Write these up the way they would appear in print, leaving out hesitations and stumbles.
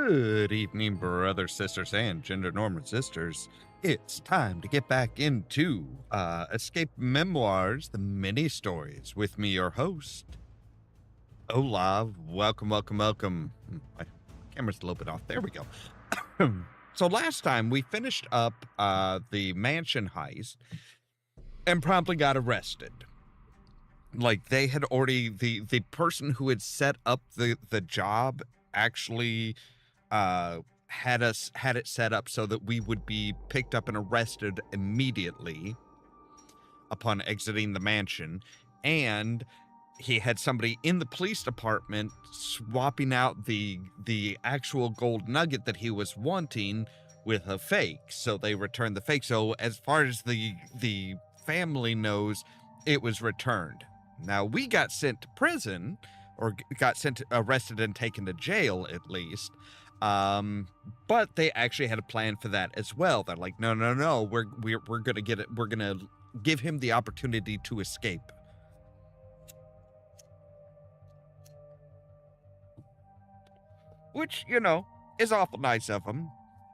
Good evening, brothers, sisters, and gender normal sisters. It's time to get back into Escape Memoirs, the mini stories, with me, your host, Ollamh. Welcome, welcome, welcome. My camera's a little bit off. There we go. So last time we finished up the mansion heist and promptly got arrested. Like, they had already, the person who had set up the job actually had it set up so that we would be picked up and arrested immediately upon exiting the mansion, and he had somebody in the police department swapping out the actual gold nugget that he was wanting with a fake, so they returned the fake. So as far as the family knows, it was returned. Now, we got sent to prison, or got arrested and taken to jail, at least. But they actually had a plan for that as well. They're like, no, we're gonna get it. We're gonna give him the opportunity to escape. Which, is awful nice of them.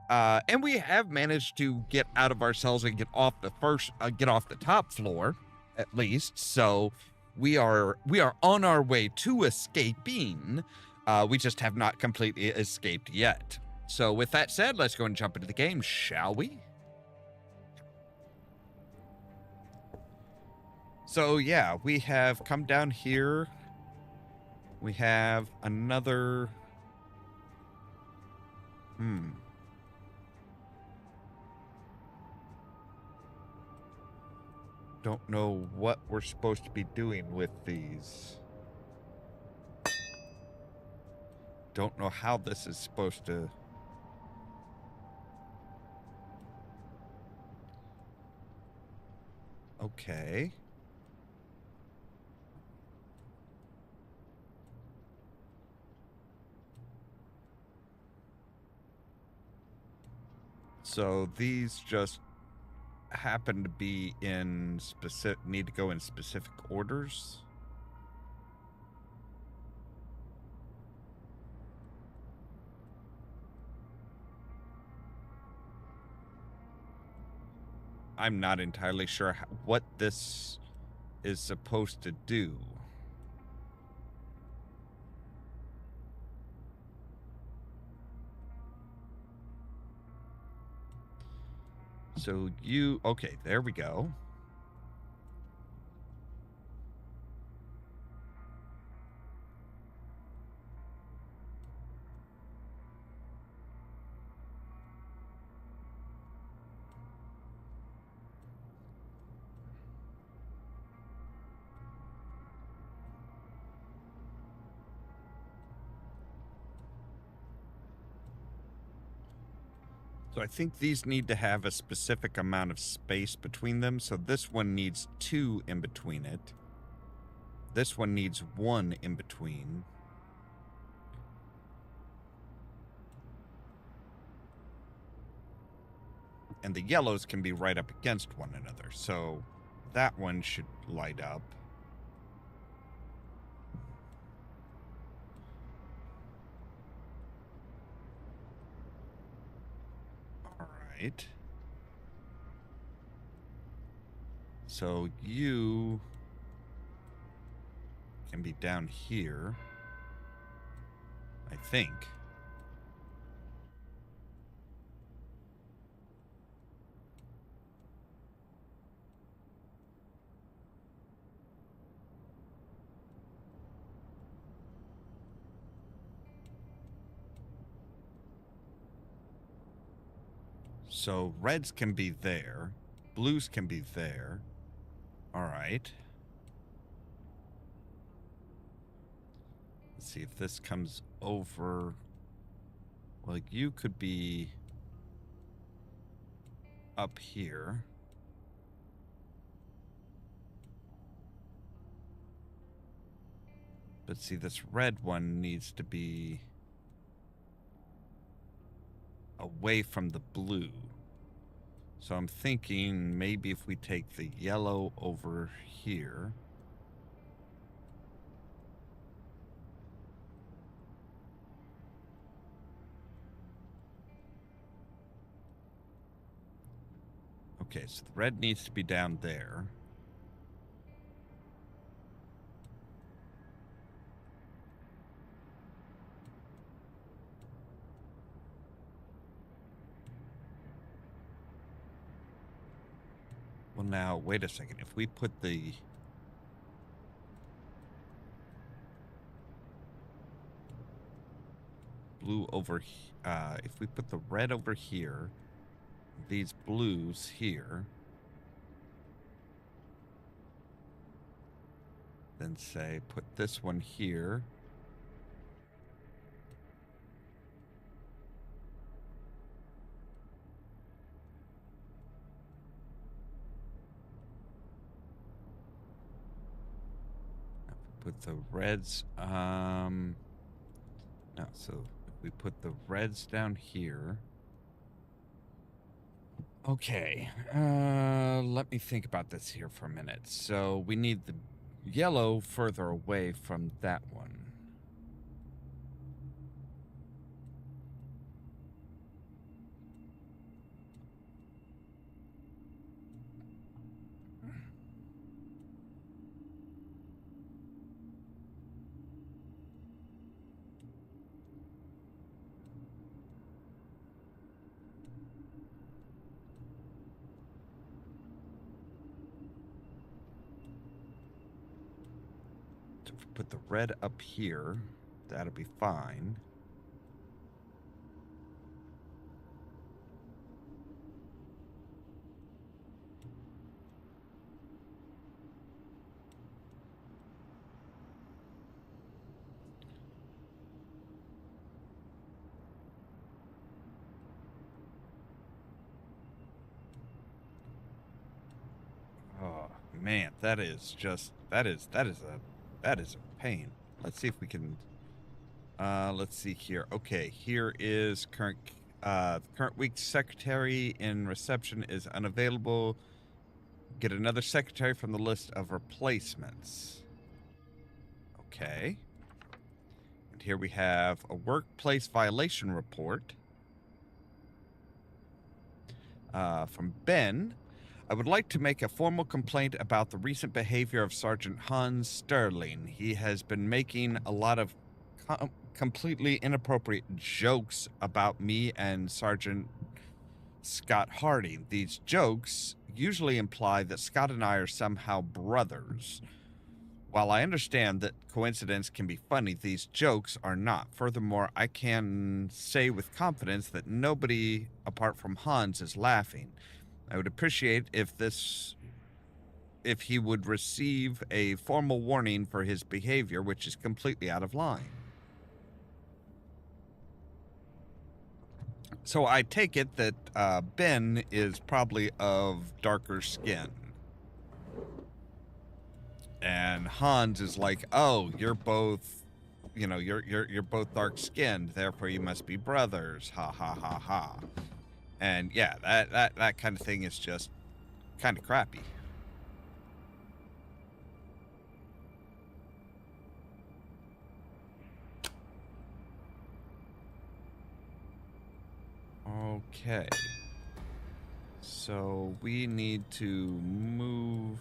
And we have managed to get out of ourselves and get off the top floor, at least. So we are on our way to escaping. We just have not completely escaped yet. So with that said, let's go and jump into the game, shall we? So yeah, we have come down here. We have another... Don't know what we're supposed to be doing with these. Don't know how this is supposed to... Okay. So these just happen to be in need to go in specific orders. I'm not entirely sure what this is supposed to do. So okay, there we go. So I think these need to have a specific amount of space between them. So this one needs 2 in between it. This one needs 1 in between. And the yellows can be right up against one another. So that one should light up. Right. So you can be down here, I think. So reds can be there. Blues can be there. All right. Let's see if this comes over. Well, you could be up here. But see, this red one needs to be away from the blue. So I'm thinking maybe if we take the yellow over here. Okay, so the red needs to be down there. Well, now, wait a second. If we put the... blue over... if we put the red over here, these blues here, then say, put this one here. Put the reds, no, so if we put the reds down here. Okay, let me think about this here for a minute. So we need the yellow further away from that one. So if we put the red up here, that'll be fine. Oh man, that is a pain. Let's see if we can. Let's see here. Okay, here is current. The current week's secretary in reception is unavailable. Get another secretary from the list of replacements. Okay. And here we have a workplace violation report from Ben. I would like to make a formal complaint about the recent behavior of Sergeant Hans Sterling. He has been making a lot of completely inappropriate jokes about me and Sergeant Scott Harding. These jokes usually imply that Scott and I are somehow brothers. While I understand that coincidence can be funny, these jokes are not. Furthermore, I can say with confidence that nobody apart from Hans is laughing. I would appreciate if he would receive a formal warning for his behavior, which is completely out of line. So I take it that Ben is probably of darker skin. And Hans is like, "Oh, you're both, you're both dark-skinned, therefore you must be brothers. Ha ha ha ha." And yeah, that kind of thing is just kind of crappy. Okay. So we need to move.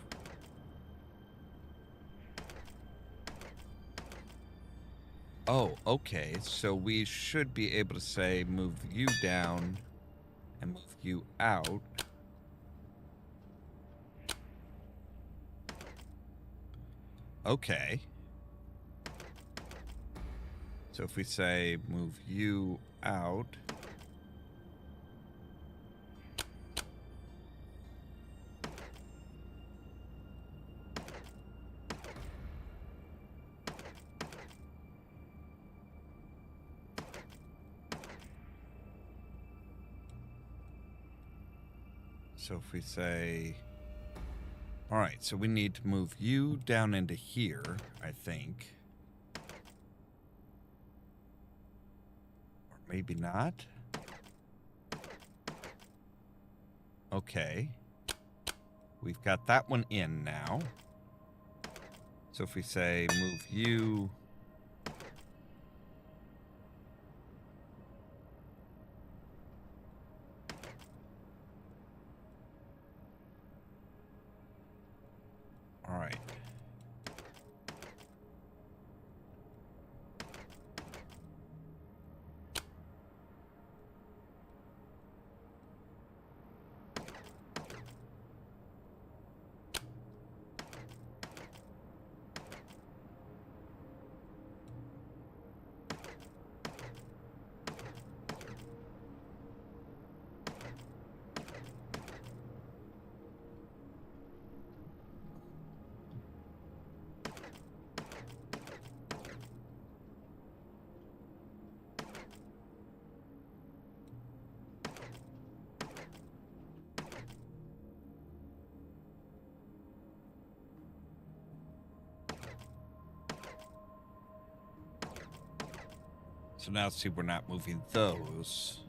Oh, okay. So we should be able to say move you down and move you out. Okay. So if we say move you out. So if we say, all right, so we need to move you down into here, I think. Or maybe not. Okay. We've got that one in now. So if we say move you... right. So now see, we're not moving those.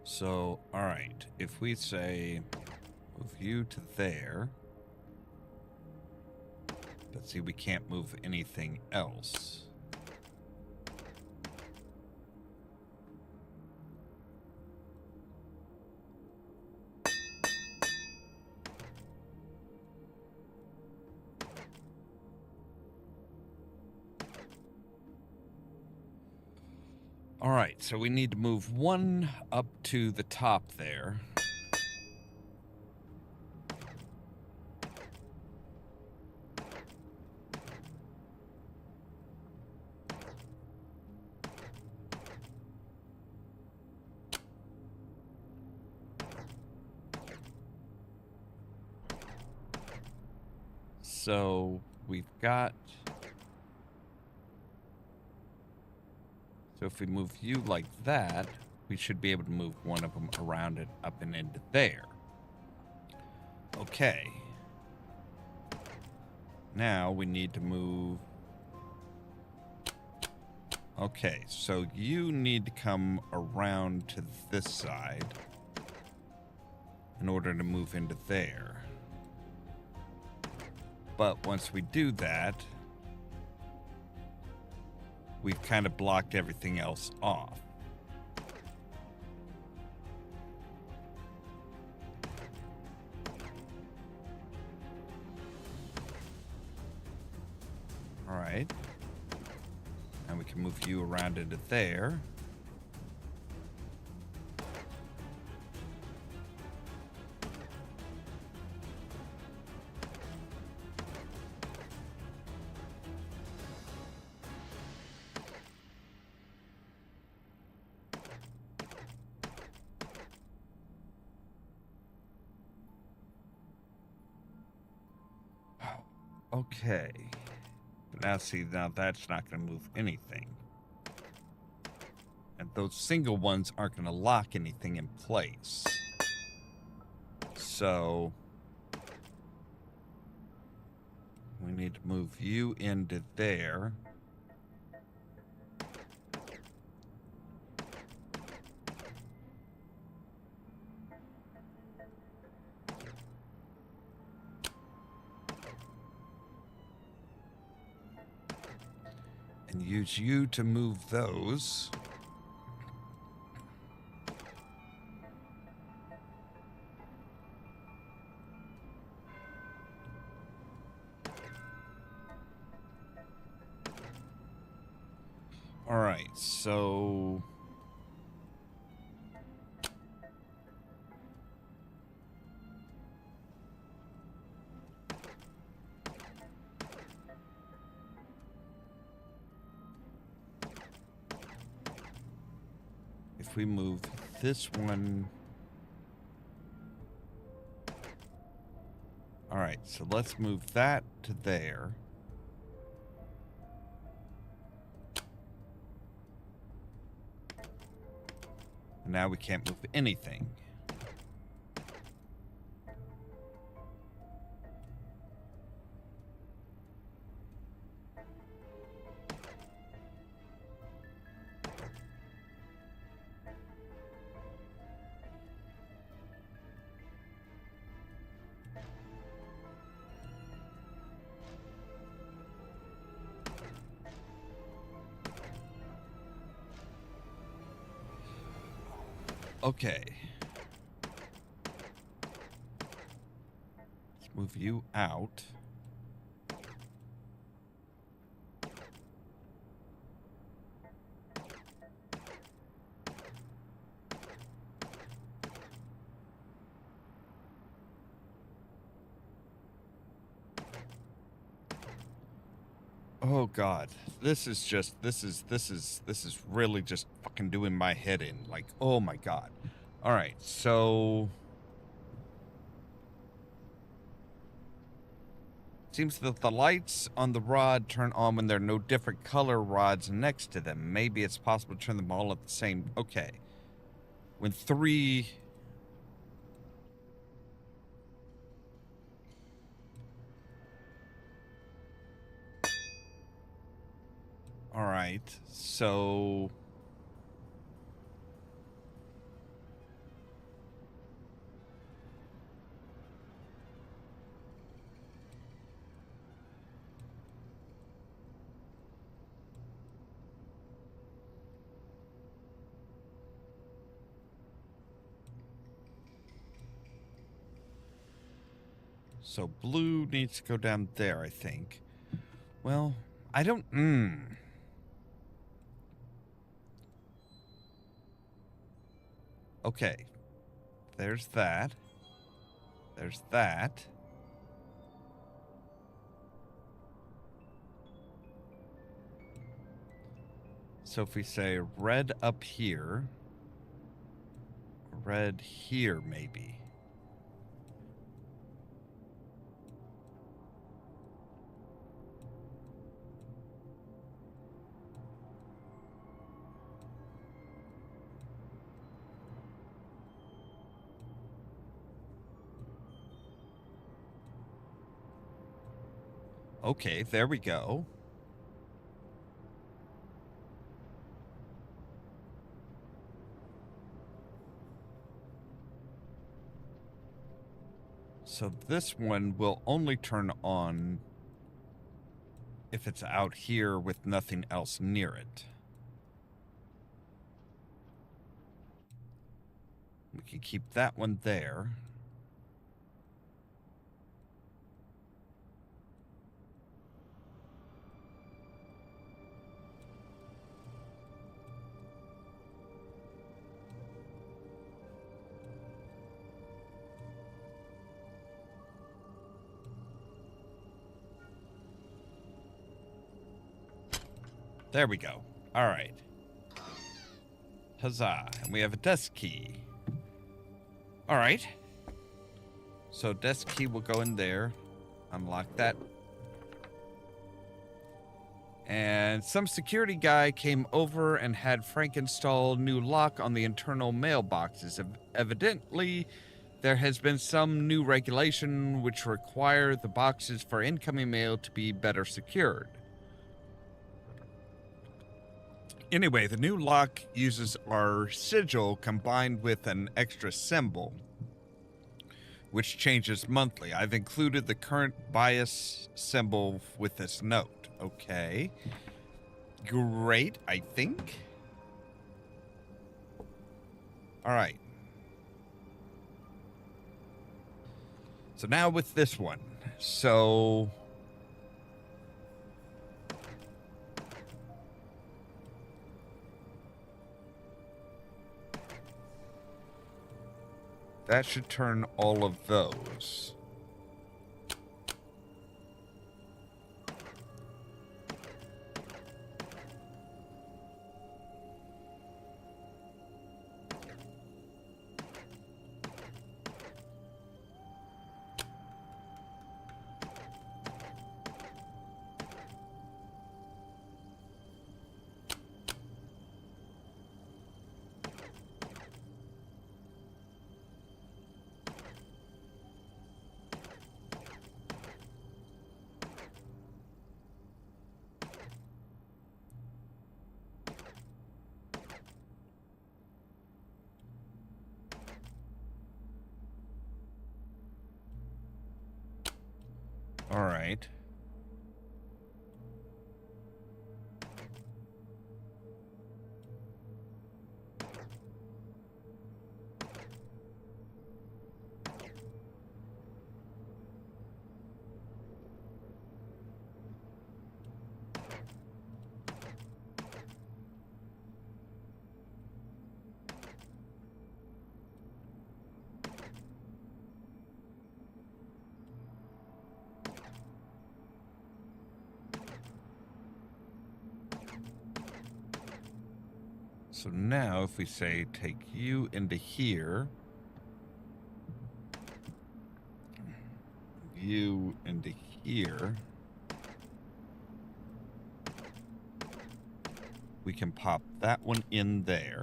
So, all right, if we say move you to there, but see, we can't move anything else. All right, so we need to move one up to the top there. So we've got... So if we move you like that, we should be able to move one of them around it up and into there. Okay. Now we need to move... Okay, so you need to come around to this side in order to move into there. But once we do that, we've kind of blocked everything else off. All right. And we can move you around into there. Okay. But now see, now that's not going to move anything. And those single ones aren't going to lock anything in place. So we need to move you into there. And use you to move those. All right, so if we move this one. All right, so let's move that to there. Now we can't move anything. Okay. move you out. Oh God, this is really just fucking doing my head in. Like, oh my God. All right, so seems that the lights on the rod turn on when there are no different color rods next to them. Maybe it's possible to turn them all at the same. Okay, when three. All right, so blue needs to go down there, I think. Well, I don't. Okay, there's that. There's that. So if we say red up here, red here, maybe. Okay, there we go. So this one will only turn on if it's out here with nothing else near it. We can keep that one there. There we go. All right. Huzzah. And we have a desk key. All right. So desk key will go in there. Unlock that. And some security guy came over and had Frank install new lock on the internal mailboxes. Evidently, there has been some new regulation which require the boxes for incoming mail to be better secured. Anyway, the new lock uses our sigil combined with an extra symbol, which changes monthly. I've included the current bias symbol with this note. Okay. Great, I think. All right. So now with this one. So that should turn all of those. All right. So now if we say take you into here, you into here, we can pop that one in there.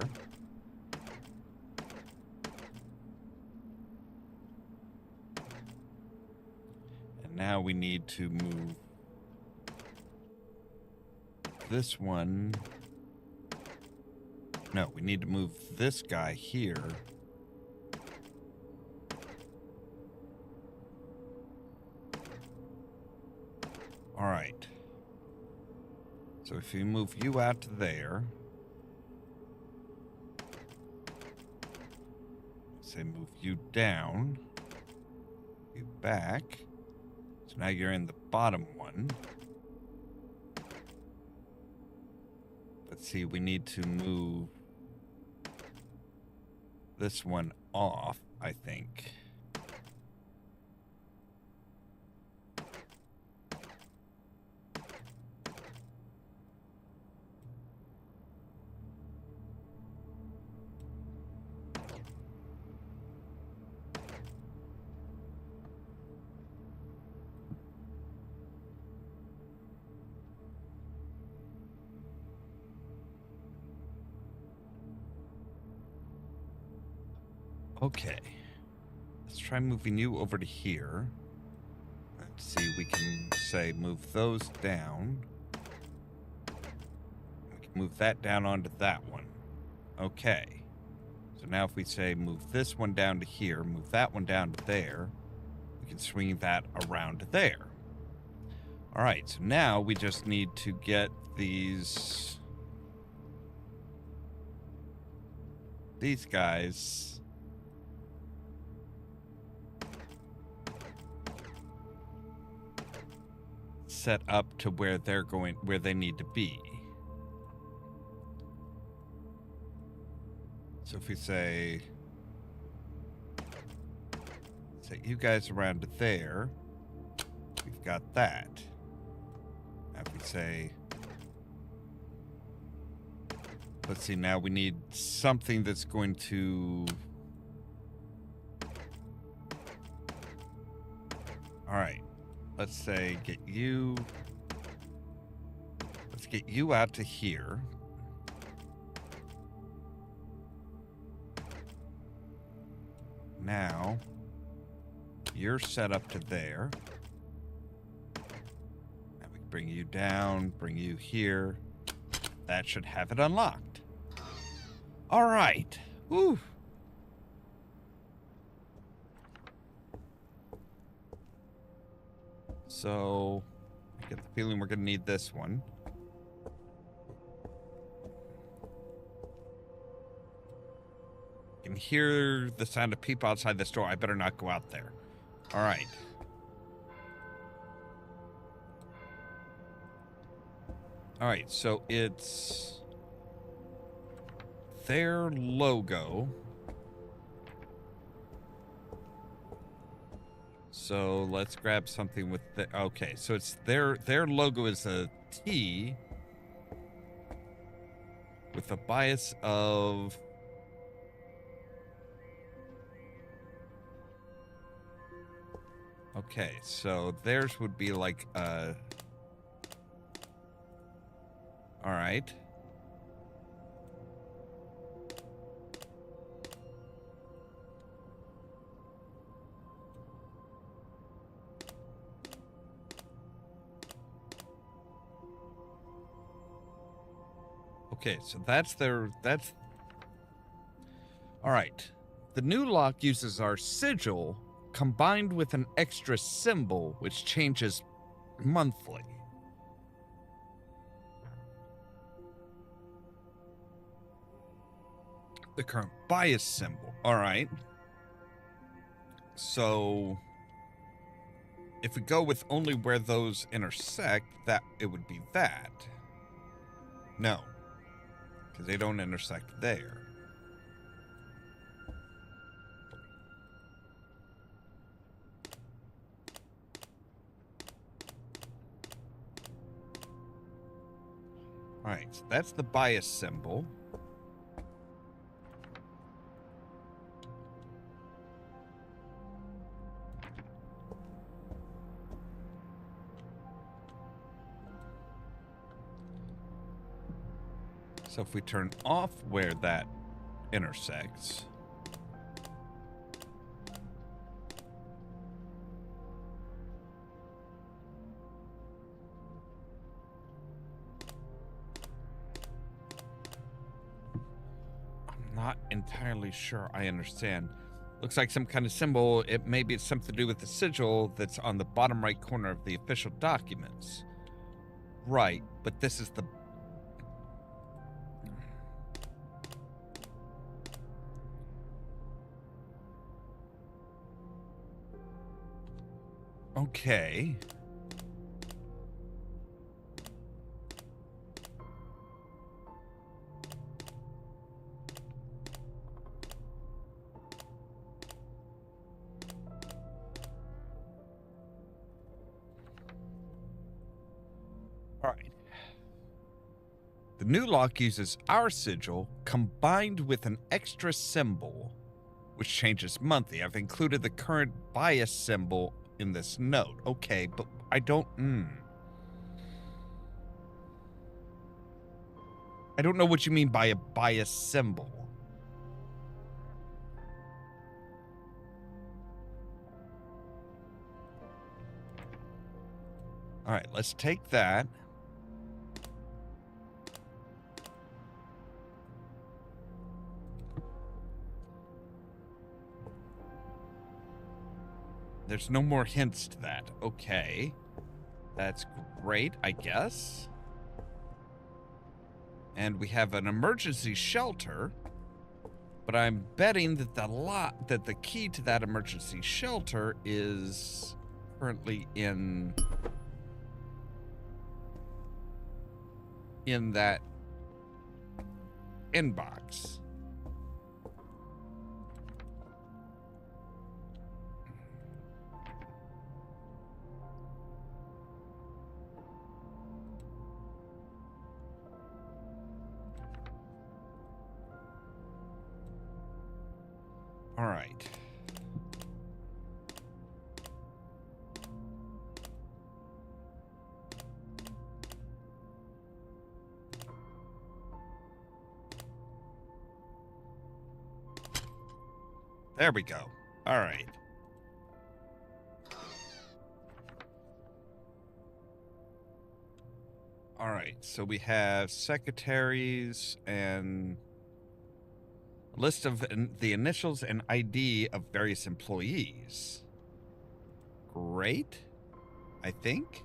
And now we need to move this one. No, we need to move this guy here. All right. So if we move you out to there, say move you down, you back. So now you're in the bottom one. Let's see, we need to move this one off, I think. Okay. Let's try moving you over to here. Let's see, we can say move those down. We can move that down onto that one. Okay. So now if we say move this one down to here, move that one down to there, we can swing that around to there. All right, so now we just need to get these guys set up to where they're going, where they need to be. So if we say you guys around to there, we've got that. Now if we say, let's see, now we need something that's going to, all right, let's say let's get you out to here. Now, you're set up to there. Now we can bring you down, bring you here. That should have it unlocked. All right. Woo. So, I get the feeling we're going to need this one. I can hear the sound of people outside this door. I better not go out there. All right. All right, so it's their logo. So let's grab something with the, okay, so it's their logo is a T with a bias of, okay, so theirs would be like a, all right. Okay, so that's all right. The new lock uses our sigil combined with an extra symbol, which changes monthly. The current bias symbol. All right. So if we go with only where those intersect, that it would be that. No. Because they don't intersect there. All right, so that's the bias symbol. So if we turn off where that intersects, I'm not entirely sure I understand. Looks like some kind of symbol. Maybe it's something to do with the sigil that's on the bottom right corner of the official documents. Right, but this is the... Okay. All right. The new lock uses our sigil combined with an extra symbol, which changes monthly. I've included the current bias symbol in this note. Okay, but I don't... I don't know what you mean by a bias symbol. All right, let's take that. There's no more hints to that. Okay. That's great, I guess. And we have an emergency shelter. But I'm betting that the key to that emergency shelter is currently in that inbox. All right. There we go. All right. All right. So we have secretaries and a list of the initials and ID of various employees. Great, I think.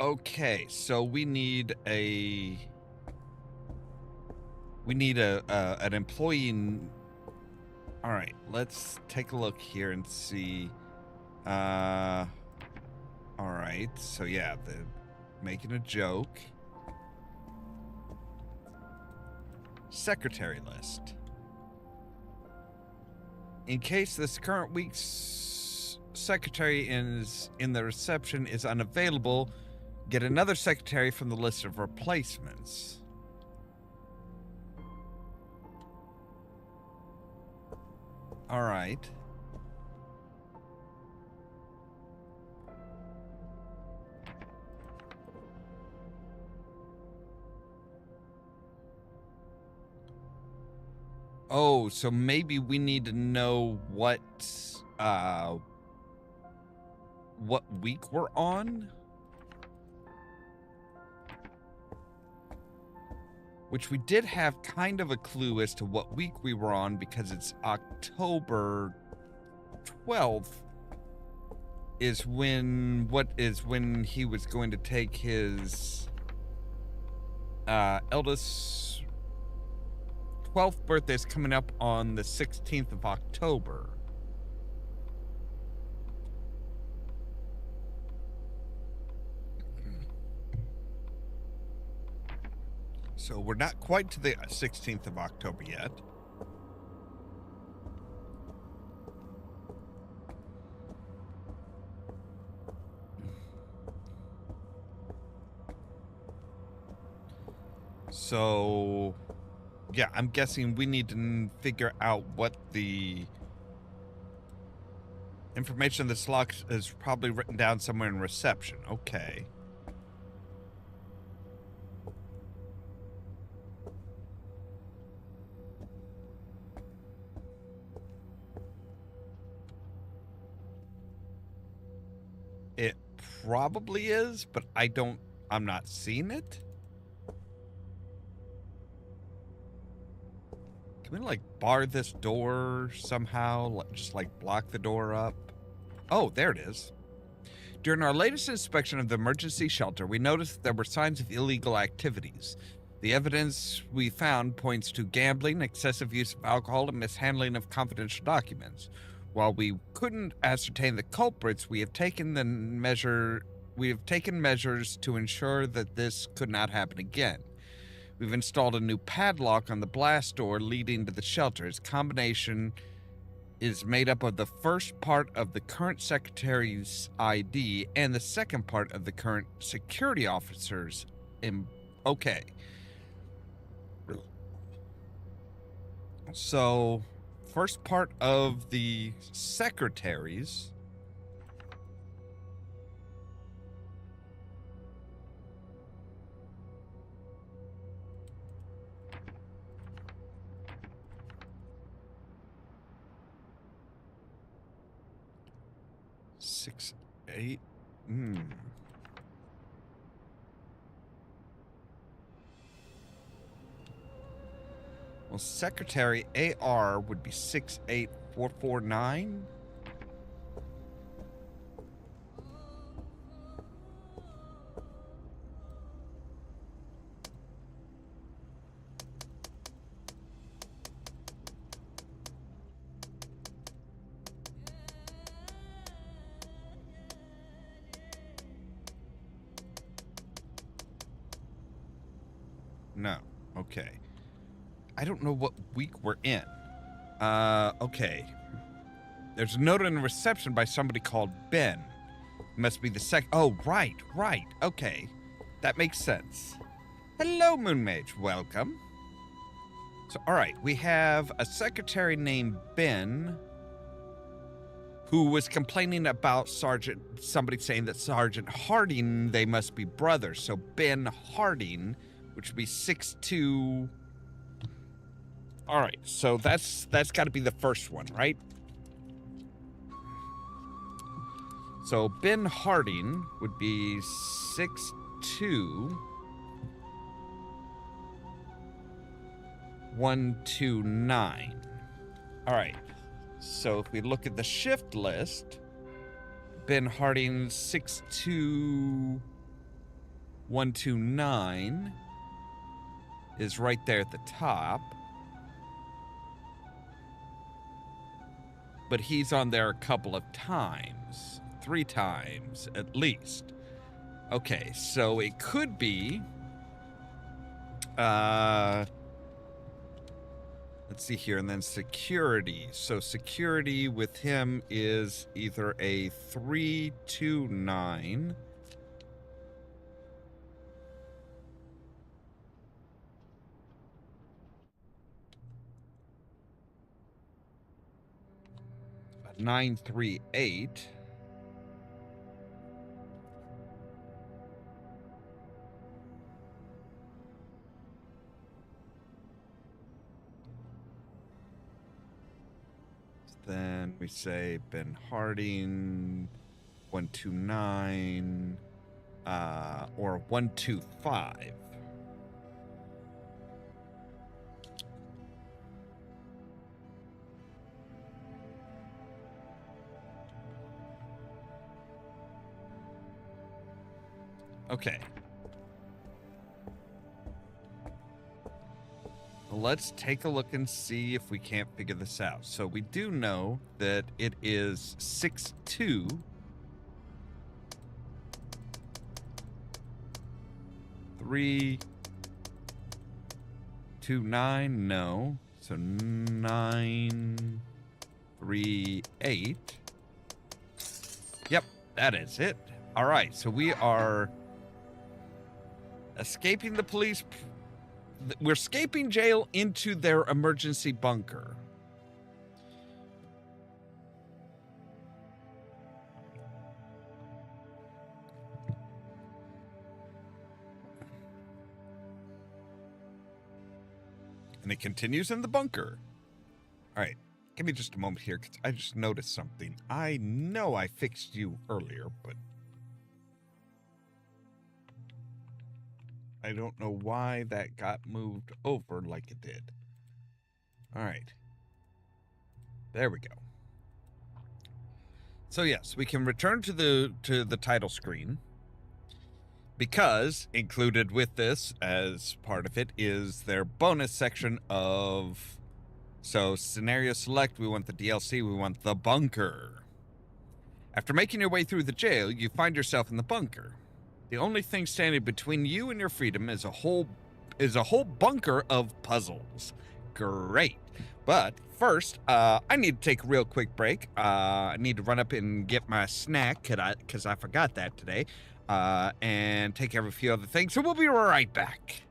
Okay, so we need an employee. All right, let's take a look here and see. All right, so yeah, making a joke. Secretary list. In case this current week's secretary is in the reception is unavailable, get another secretary from the list of replacements. All right. Oh, so maybe we need to know what week we're on? Which we did have kind of a clue as to what week we were on because it's October 12th is when he was going to take his eldest 12th birthday is coming up on the 16th of October. So we're not quite to the 16th of October yet. So, yeah, I'm guessing we need to figure out what the information in this lock is probably written down somewhere in reception. Okay. It probably is, but I'm not seeing it. Can we, like, bar this door somehow? Just, like, block the door up? Oh, there it is. During our latest inspection of the emergency shelter, we noticed that there were signs of illegal activities. The evidence we found points to gambling, excessive use of alcohol, and mishandling of confidential documents. While we couldn't ascertain the culprits, we have taken measures to ensure that this could not happen again. We've installed a new padlock on the blast door leading to the shelter. Its combination is made up of the first part of the current secretary's ID and the second part of the current security officer's. Okay. So, first part of the secretary's. Six, eight. Well, Secretary AR would be 68449. No. Okay. I don't know what week we're in. Okay. There's a note in the reception by somebody called Ben. Must be the Oh, right. Okay. That makes sense. Hello, Moon Mage. Welcome. So, all right. We have a secretary named Ben who was complaining about somebody saying that Sergeant Harding, they must be brothers. So, Ben Harding, which would be 6'2". All right, so that's got to be the first one, right? So Ben Harding would be 6'2", 129. All right, so if we look at the shift list, Ben Harding 6'2", 129 is right there at the top. But he's on there a couple of times. 3 times, at least. Okay, so it could be... let's see here, and then security. So security with him is either a 329... a 938... Then we say Ben Harding, 129, or 125. Okay. Let's take a look and see if we can't figure this out. So we do know that it is 6'2", 329. No. So 938. Yep, that is it. All right, so we are escaping the police we're escaping jail into their emergency bunker. And it continues in the bunker. All right, give me just a moment here, because I just noticed something. I know I fixed you earlier, but I don't know why that got moved over like it did. All right. There we go. So yes, we can return to the title screen, because included with this as part of it is their bonus section of, so scenario select, we want the DLC, we want the bunker. After making your way through the jail, you find yourself in the bunker. The only thing standing between you and your freedom is a whole bunker of puzzles. Great. But first, I need to take a real quick break. I need to run up and get my snack, because I forgot that today, and take care of a few other things. So we'll be right back.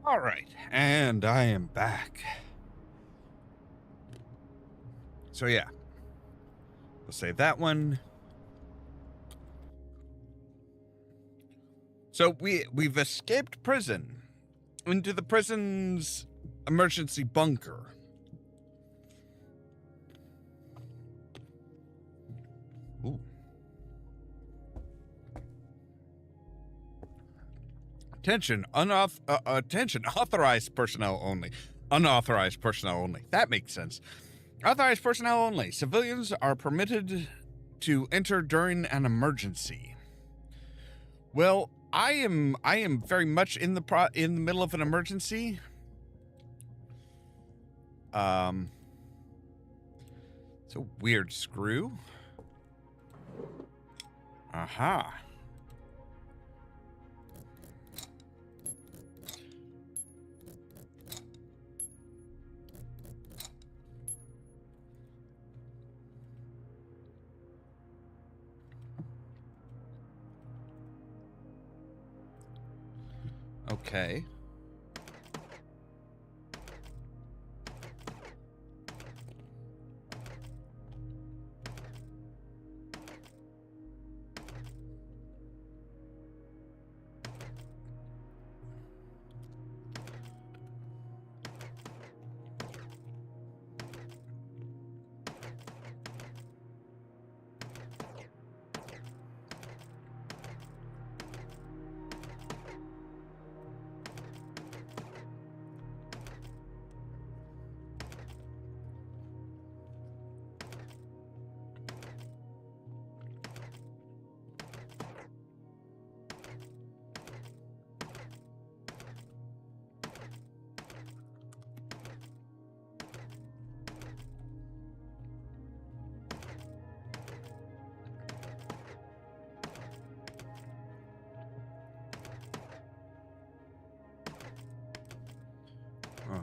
All right, and I am back. So yeah, we'll save that one. So we've escaped prison into the prison's emergency bunker. Ooh. Attention, attention, authorized personnel only. Unauthorized personnel only. That makes sense. Authorized personnel only. Civilians are permitted to enter during an emergency. Well, I am very much in the middle of an emergency. It's a weird screw. Aha. Okay.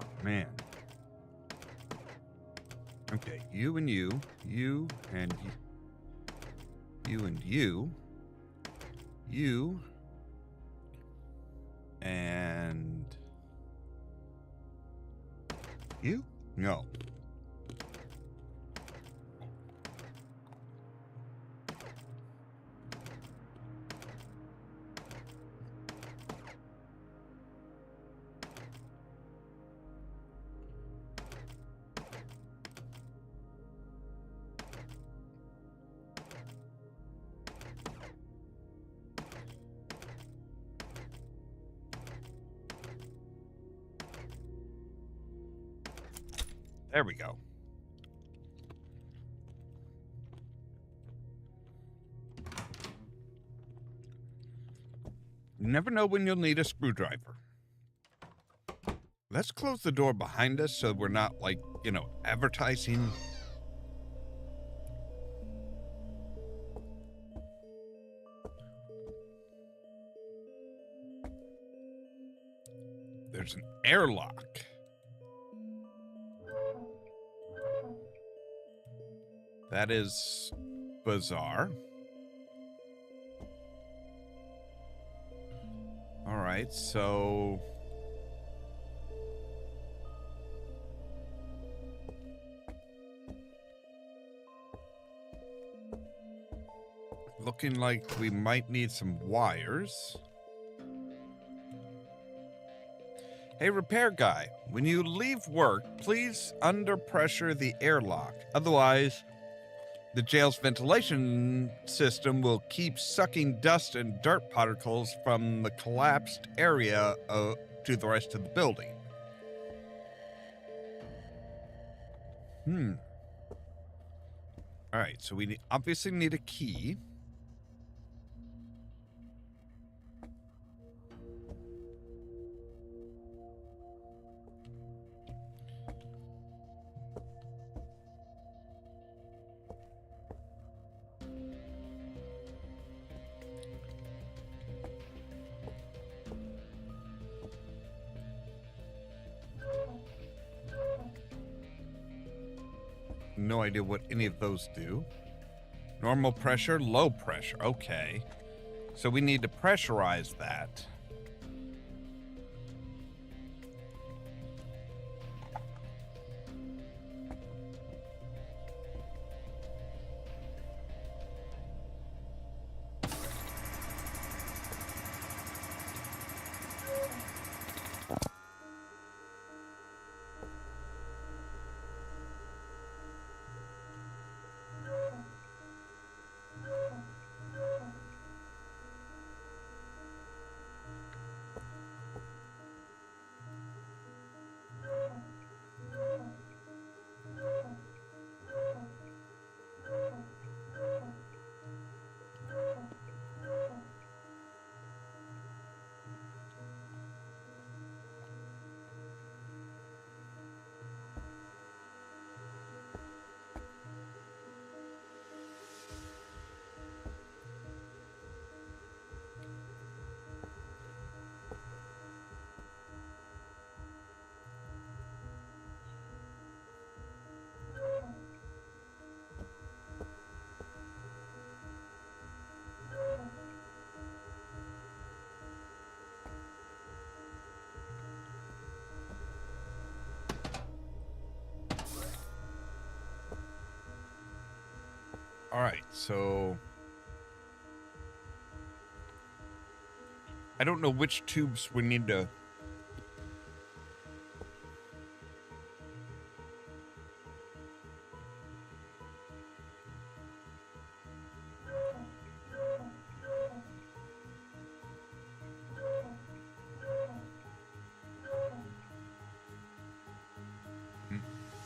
Oh, man. Okay, you and you, you and you and you, you, and you? No. There we go. You never know when you'll need a screwdriver. Let's close the door behind us so we're not, like, you know, advertising. There's an airlock. That is bizarre. All right, so looking like we might need some wires. Hey, repair guy, when you leave work, please under pressure the airlock. Otherwise, the jail's ventilation system will keep sucking dust and dirt particles from the collapsed area to the rest of the building. All right, so we obviously need a key. No idea what any of those do. Normal pressure, low pressure. Okay. So we need to pressurize that. All right, so I don't know which tubes we need to.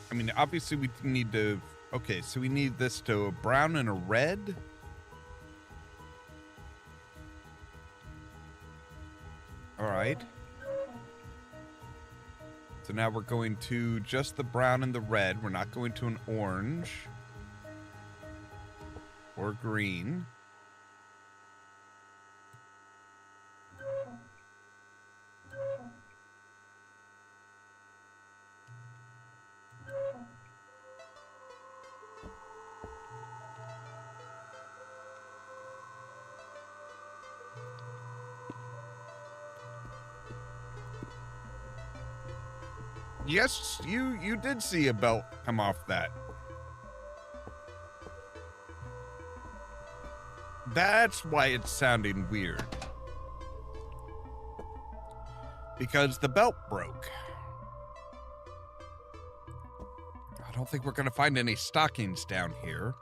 I mean, obviously we need to. Okay, so we need this to a brown and a red. All right. So now we're going to just the brown and the red. We're not going to an orange or green. Yes, you did see a belt come off that. That's why it's sounding weird. Because the belt broke. I don't think we're going to find any stockings down here.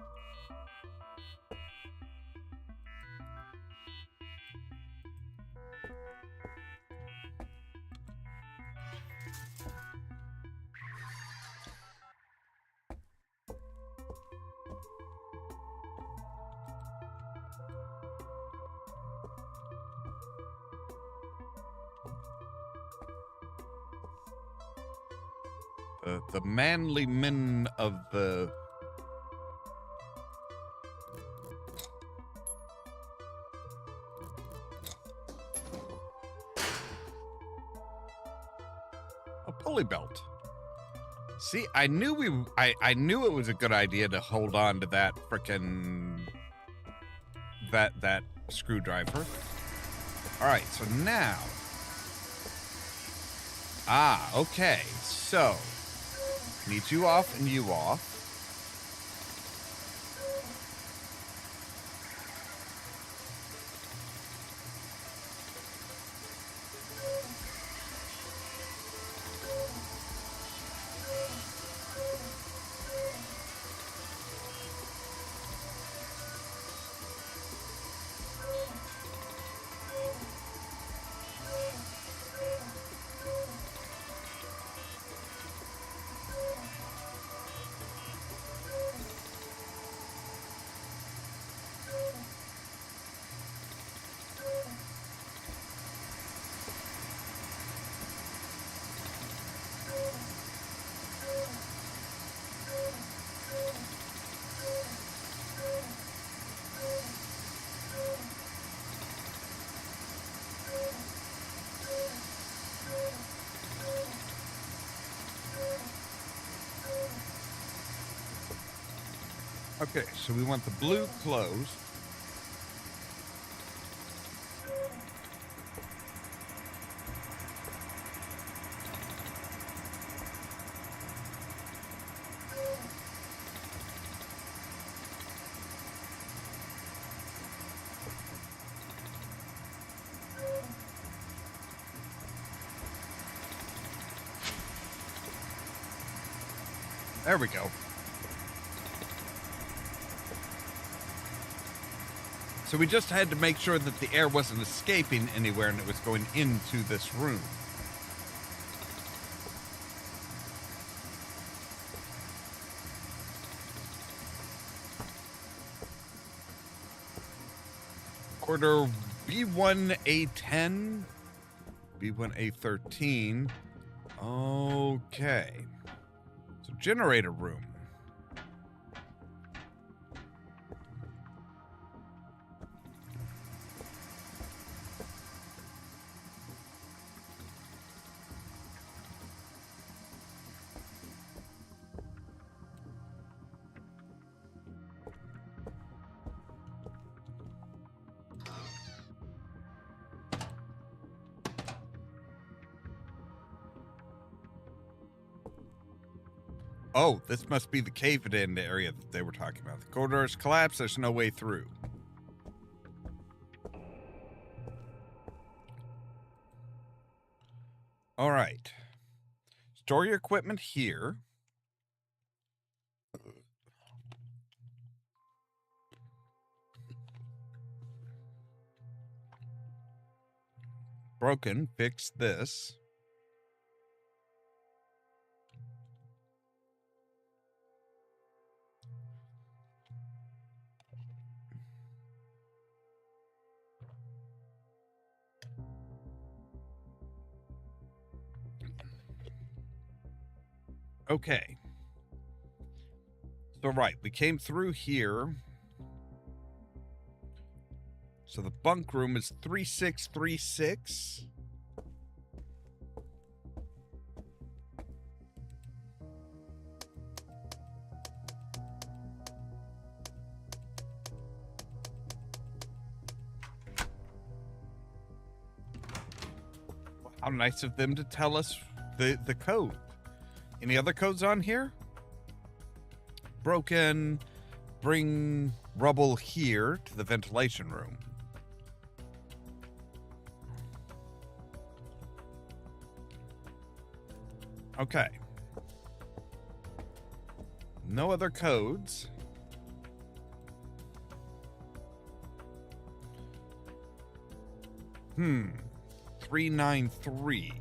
The manly men of the... A pulley belt. See, I knew I knew it was a good idea to hold on to that frickin' that screwdriver. All right, so now... Ah, okay, so... Need you off and you off. Okay, so we want the blue closed. There we go. So we just had to make sure that the air wasn't escaping anywhere and it was going into this room. Corridor B1A10, B1A13. Okay. So generator room. Oh, this must be the cave-in area that they were talking about. The corridors collapse, there's no way through. All right. Store your equipment here. Broken, fix this. Okay. So, right, we came through here. So the bunk room is 3636. How nice of them to tell us the code. Any other codes on here? Broken. Bring rubble here to the ventilation room. Okay. No other codes. Hmm. 393.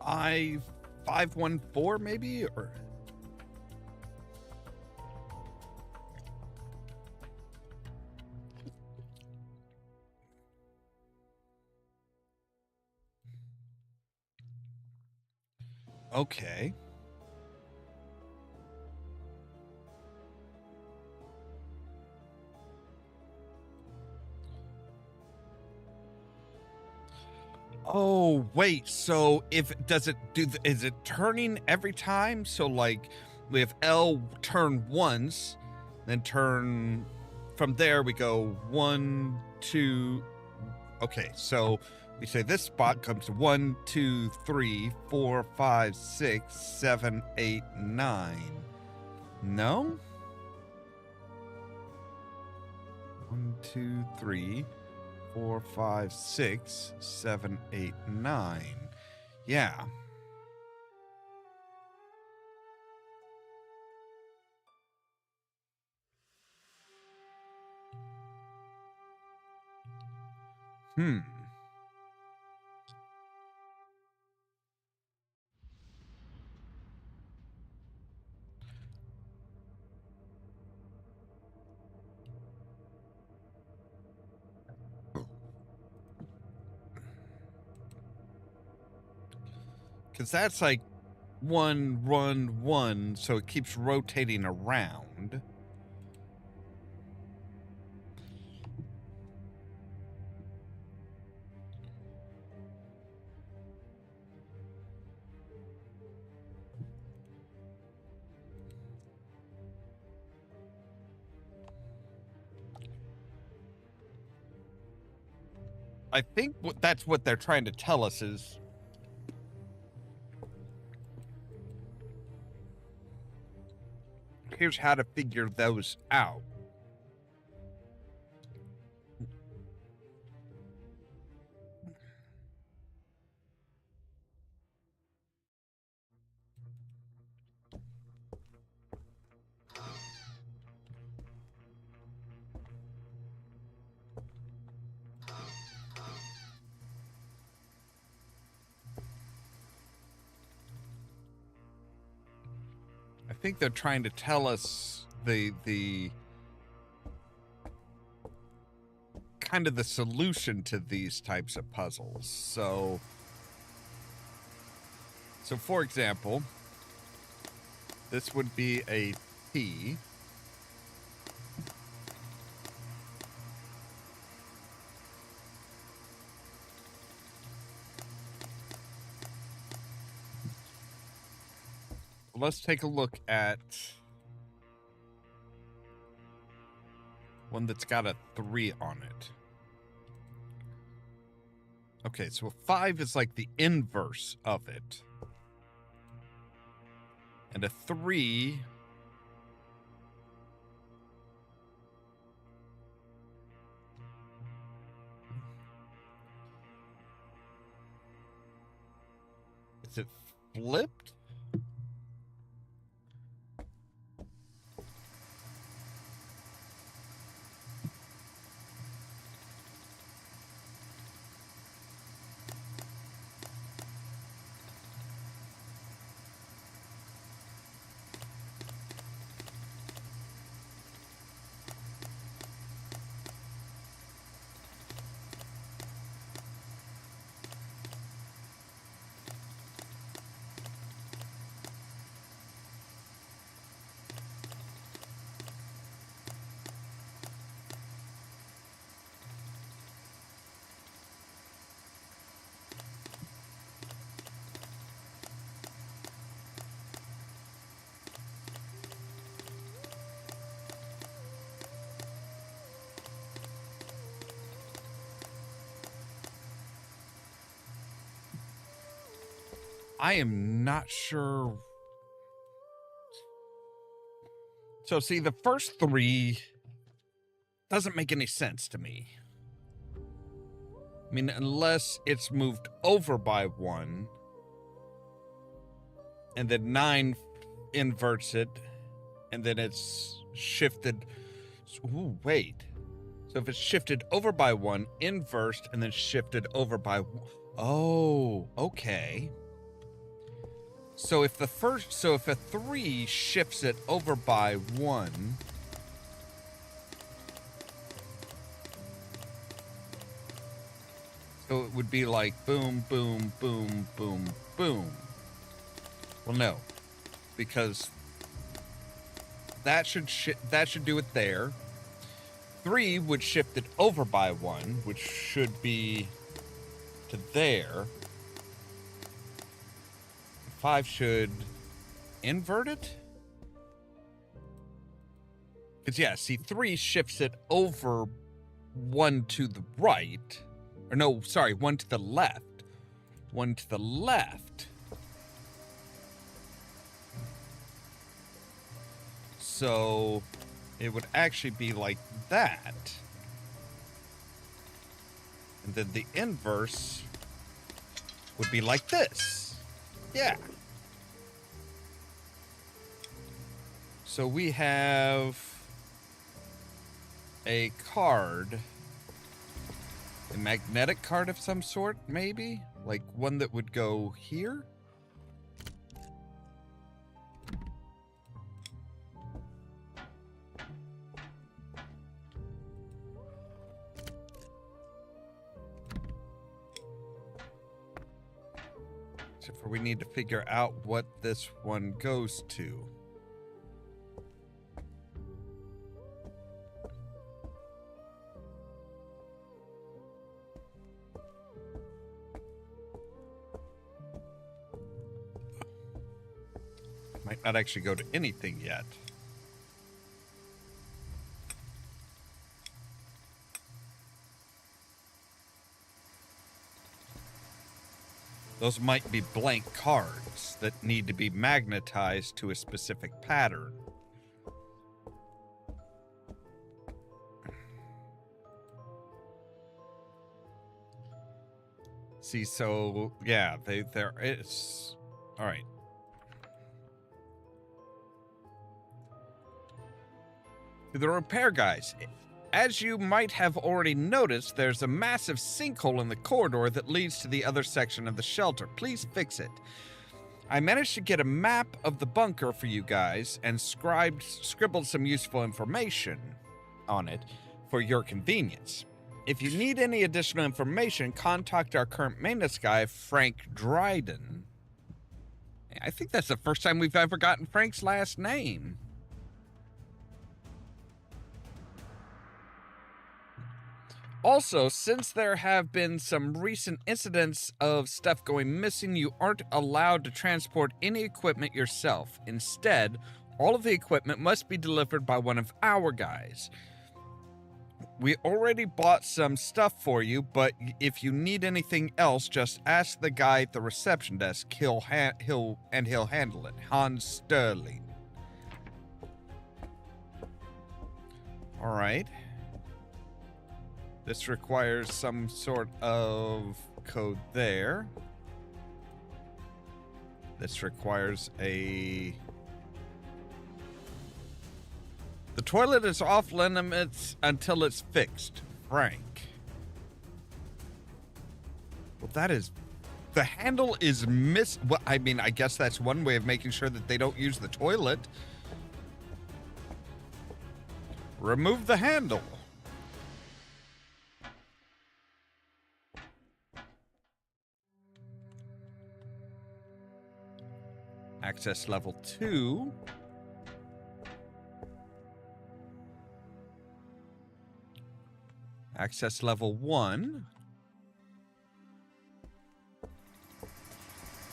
I-514 maybe, or okay. Oh, wait. So is it turning every time? So like we have L turn once, then turn from there we go 1, 2. Okay, so we say this spot comes 1, 2, 3, 4, 5, 6, 7, 8, 9. No? 1, 2, 3, 4, 5, 6, 7, 8, 9. Yeah. Hmm. Because that's like 1, 1, 1, so it keeps rotating around. I think that's what they're trying to tell us is here's how to figure those out. I think they're trying to tell us the kind of the solution to these types of puzzles. So for example, this would be a T. Let's take a look at one that's got a 3 on it. Okay, so a 5 is like the inverse of it. And a 3 is it flipped? I am not sure. So see, the first 3 doesn't make any sense to me. I mean, unless it's moved over by 1, and then 9 inverts it, and then it's shifted. Ooh, wait. So if it's shifted over by 1, inversed, and then shifted over by... Oh, okay. So if a 3 shifts it over by 1... So it would be like boom, boom, boom, boom, boom. Well, no, because that should do it there. 3 would shift it over by 1, which should be to there. 5 should invert it. Because yeah, see, 3 shifts it over 1 to the right. Or no, sorry, 1 to the left. 1 to the left. So it would actually be like that. And then the inverse would be like this. Yeah. So we have a card. A magnetic card of some sort, maybe? Like one that would go here? Except for we need to figure out what this one goes to. Might not actually go to anything yet. Those might be blank cards that need to be magnetized to a specific pattern. See, so yeah, there is. All right. The repair guys. As you might have already noticed, there's a massive sinkhole in the corridor that leads to the other section of the shelter. Please fix it. I managed to get a map of the bunker for you guys and scribbled some useful information on it for your convenience. If you need any additional information, contact our current maintenance guy, Frank Dryden. I think that's the first time we've ever gotten Frank's last name. Also, since there have been some recent incidents of stuff going missing, you aren't allowed to transport any equipment yourself. Instead, all of the equipment must be delivered by one of our guys. We already bought some stuff for you, but if you need anything else, just ask the guy at the reception desk. He'll handle it. Hans Sterling. All right. This requires some sort of code there. This requires a... The toilet is off limits until it's fixed. Frank. Well, that is... The handle is Well, I mean, I guess that's one way of making sure that they don't use the toilet. Remove the handle. Access level 2. Access level 1.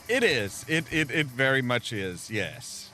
It is. It very much is, yes.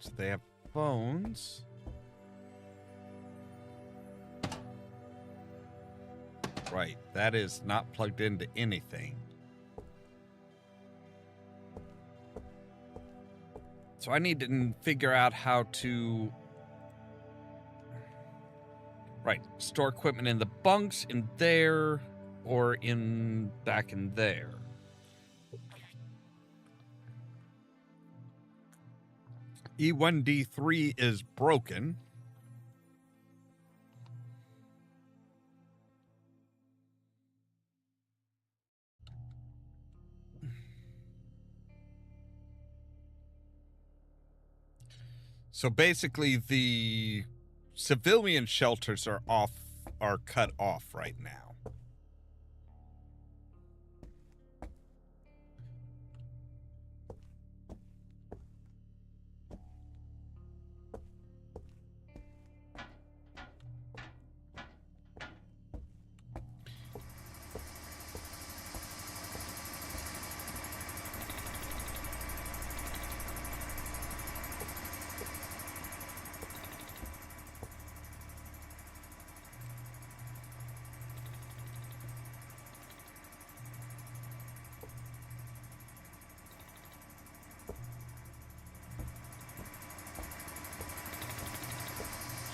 So they have phones. Right, that is not plugged into anything. So I need to figure out how to... Right, store equipment in the bunks, in there, or back in there. E1D3 is broken. So basically, the civilian shelters are cut off right now.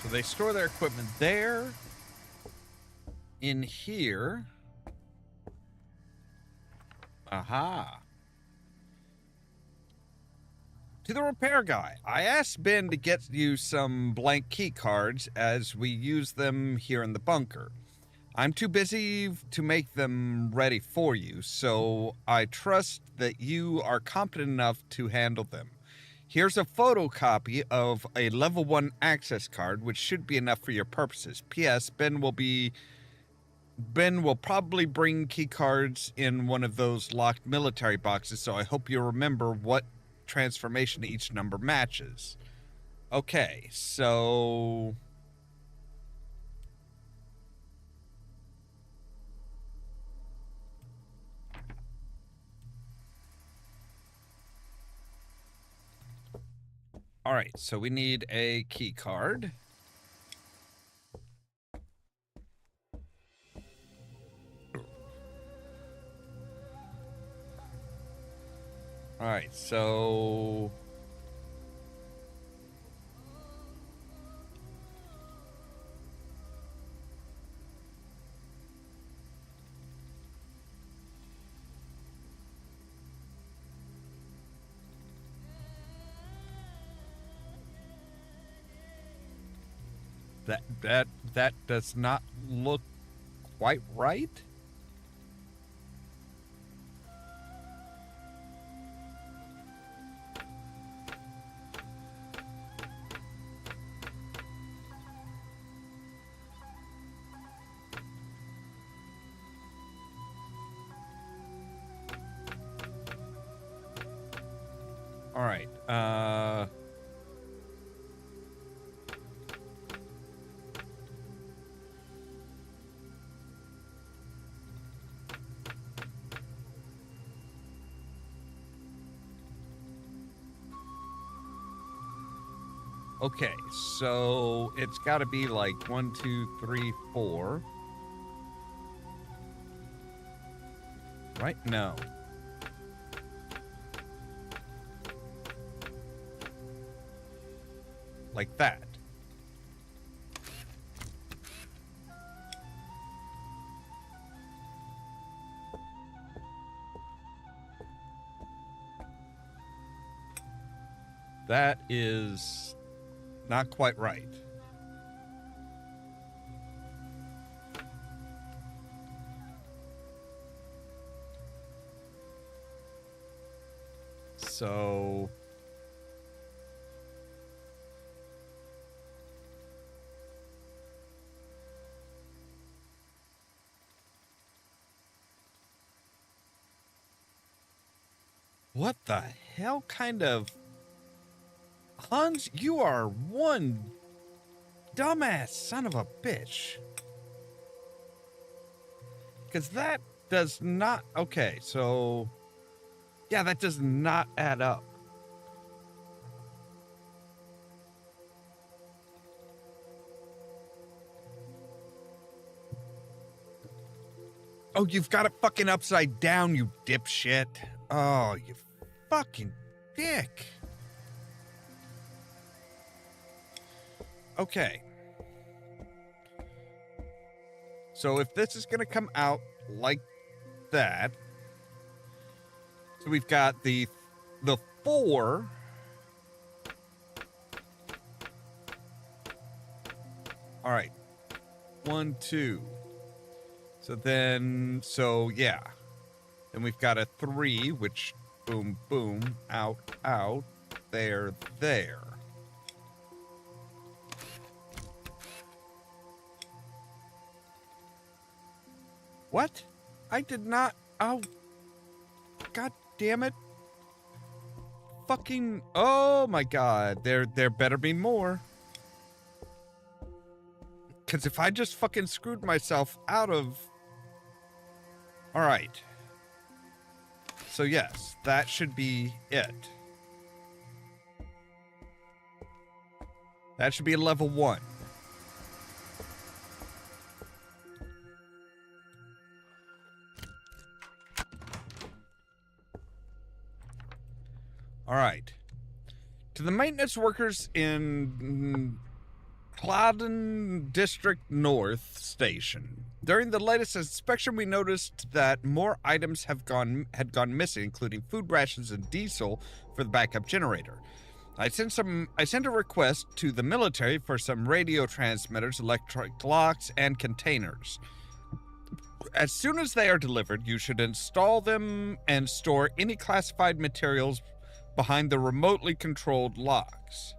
So they store their equipment there, in here. Aha. To the repair guy. I asked Ben to get you some blank key cards as we use them here in the bunker. I'm too busy to make them ready for you, so I trust that you are competent enough to handle them. Here's a photocopy of a level 1 access card, which should be enough for your purposes. P.S. Ben will probably bring key cards in one of those locked military boxes, so I hope you remember what transformation each number matches. Okay, so... All right, so we need a key card. All right, so... That does not look quite right. All right. Okay, so it's got to be like 1, 2, 3, 4. Right? No. Like that. That is not quite right. So... What the hell kind of... Hans, you are one dumbass son of a bitch. Because that does not... Okay, so... Yeah, that does not add up. Oh, you've got it fucking upside down, you dipshit. Oh, you fucking dick. Okay. So if this is going to come out like that, so we've got the 4. All right. 1, 2. So yeah. Then we've got a 3, which boom, boom, out, there. What? I did not. Oh. God damn it. Fucking. Oh my god. There better be more. Because if I just fucking screwed myself out of. Alright. So yes, that should be it. That should be a level 1. Alright. To the maintenance workers in Cladden District North Station. During the latest inspection, we noticed that more items had gone missing, including food rations and diesel for the backup generator. I sent a request to the military for some radio transmitters, electric locks, and containers. As soon as they are delivered, you should install them and store any classified materials behind the remotely controlled locks.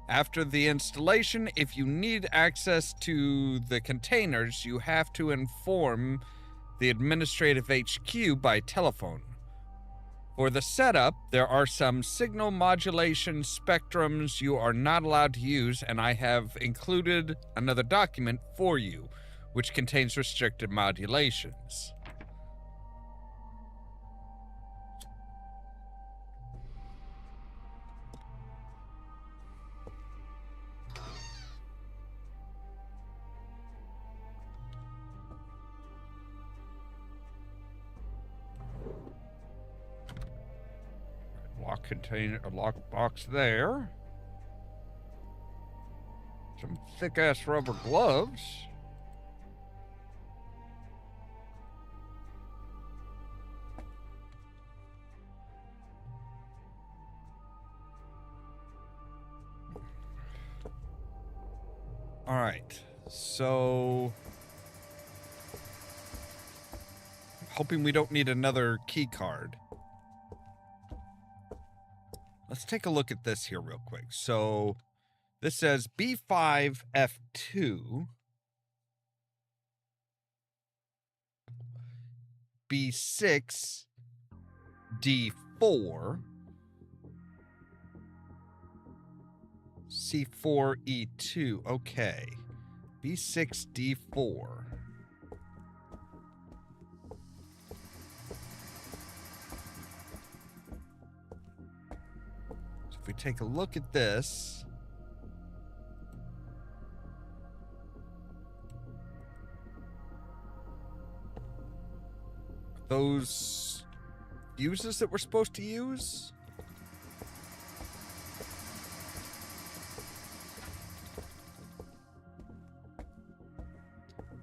After the installation, if you need access to the containers, you have to inform the administrative HQ by telephone. For the setup, there are some signal modulation spectrums you are not allowed to use, and I have included another document for you, which contains restricted modulations. Lock box there. Some thick-ass rubber gloves. All right, so I'm hoping we don't need another key card. Let's take a look at this here real quick. So this says B5 F2, B6 D4, C4 E2. Okay, B6 D4. If we take a look at this, those fuses that we're supposed to use?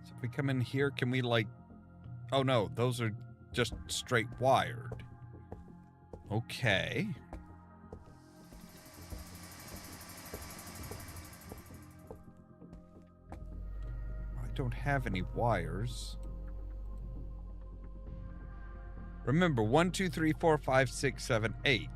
So if we come in here, can we like, oh no, those are just straight wired. Okay. Don't have any wires. Remember, 1, 2, 3, 4, 5, 6, 7, 8.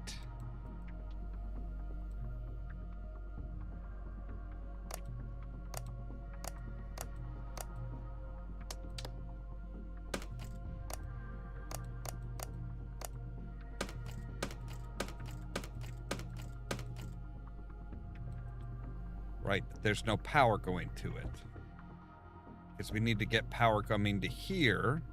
Right, there's no power going to it. Because we need to get power coming to here.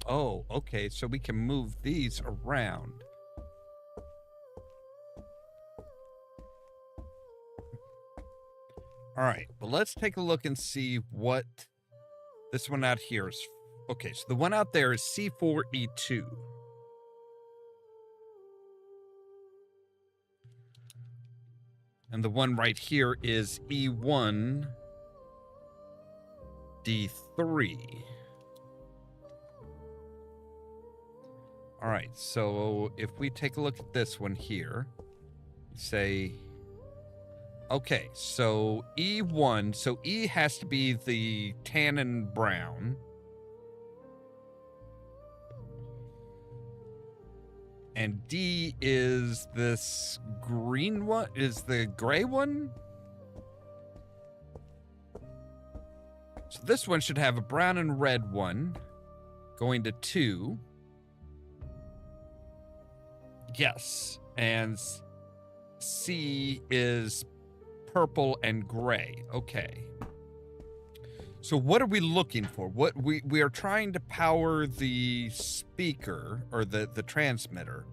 Oh, okay, so we can move these around. All right, well, let's take a look and see what this one out here is. Okay, so the one out there is C4E2. And the one right here is E1D3. All right, so if we take a look at this one here, say, okay, so E1, so E has to be the tannin brown. And D is this green one, is the gray one? So this one should have a brown and red one going to 2. Yes, and C is purple and gray. Okay. So what are we looking for? What we are trying to power the speaker or the transmitter,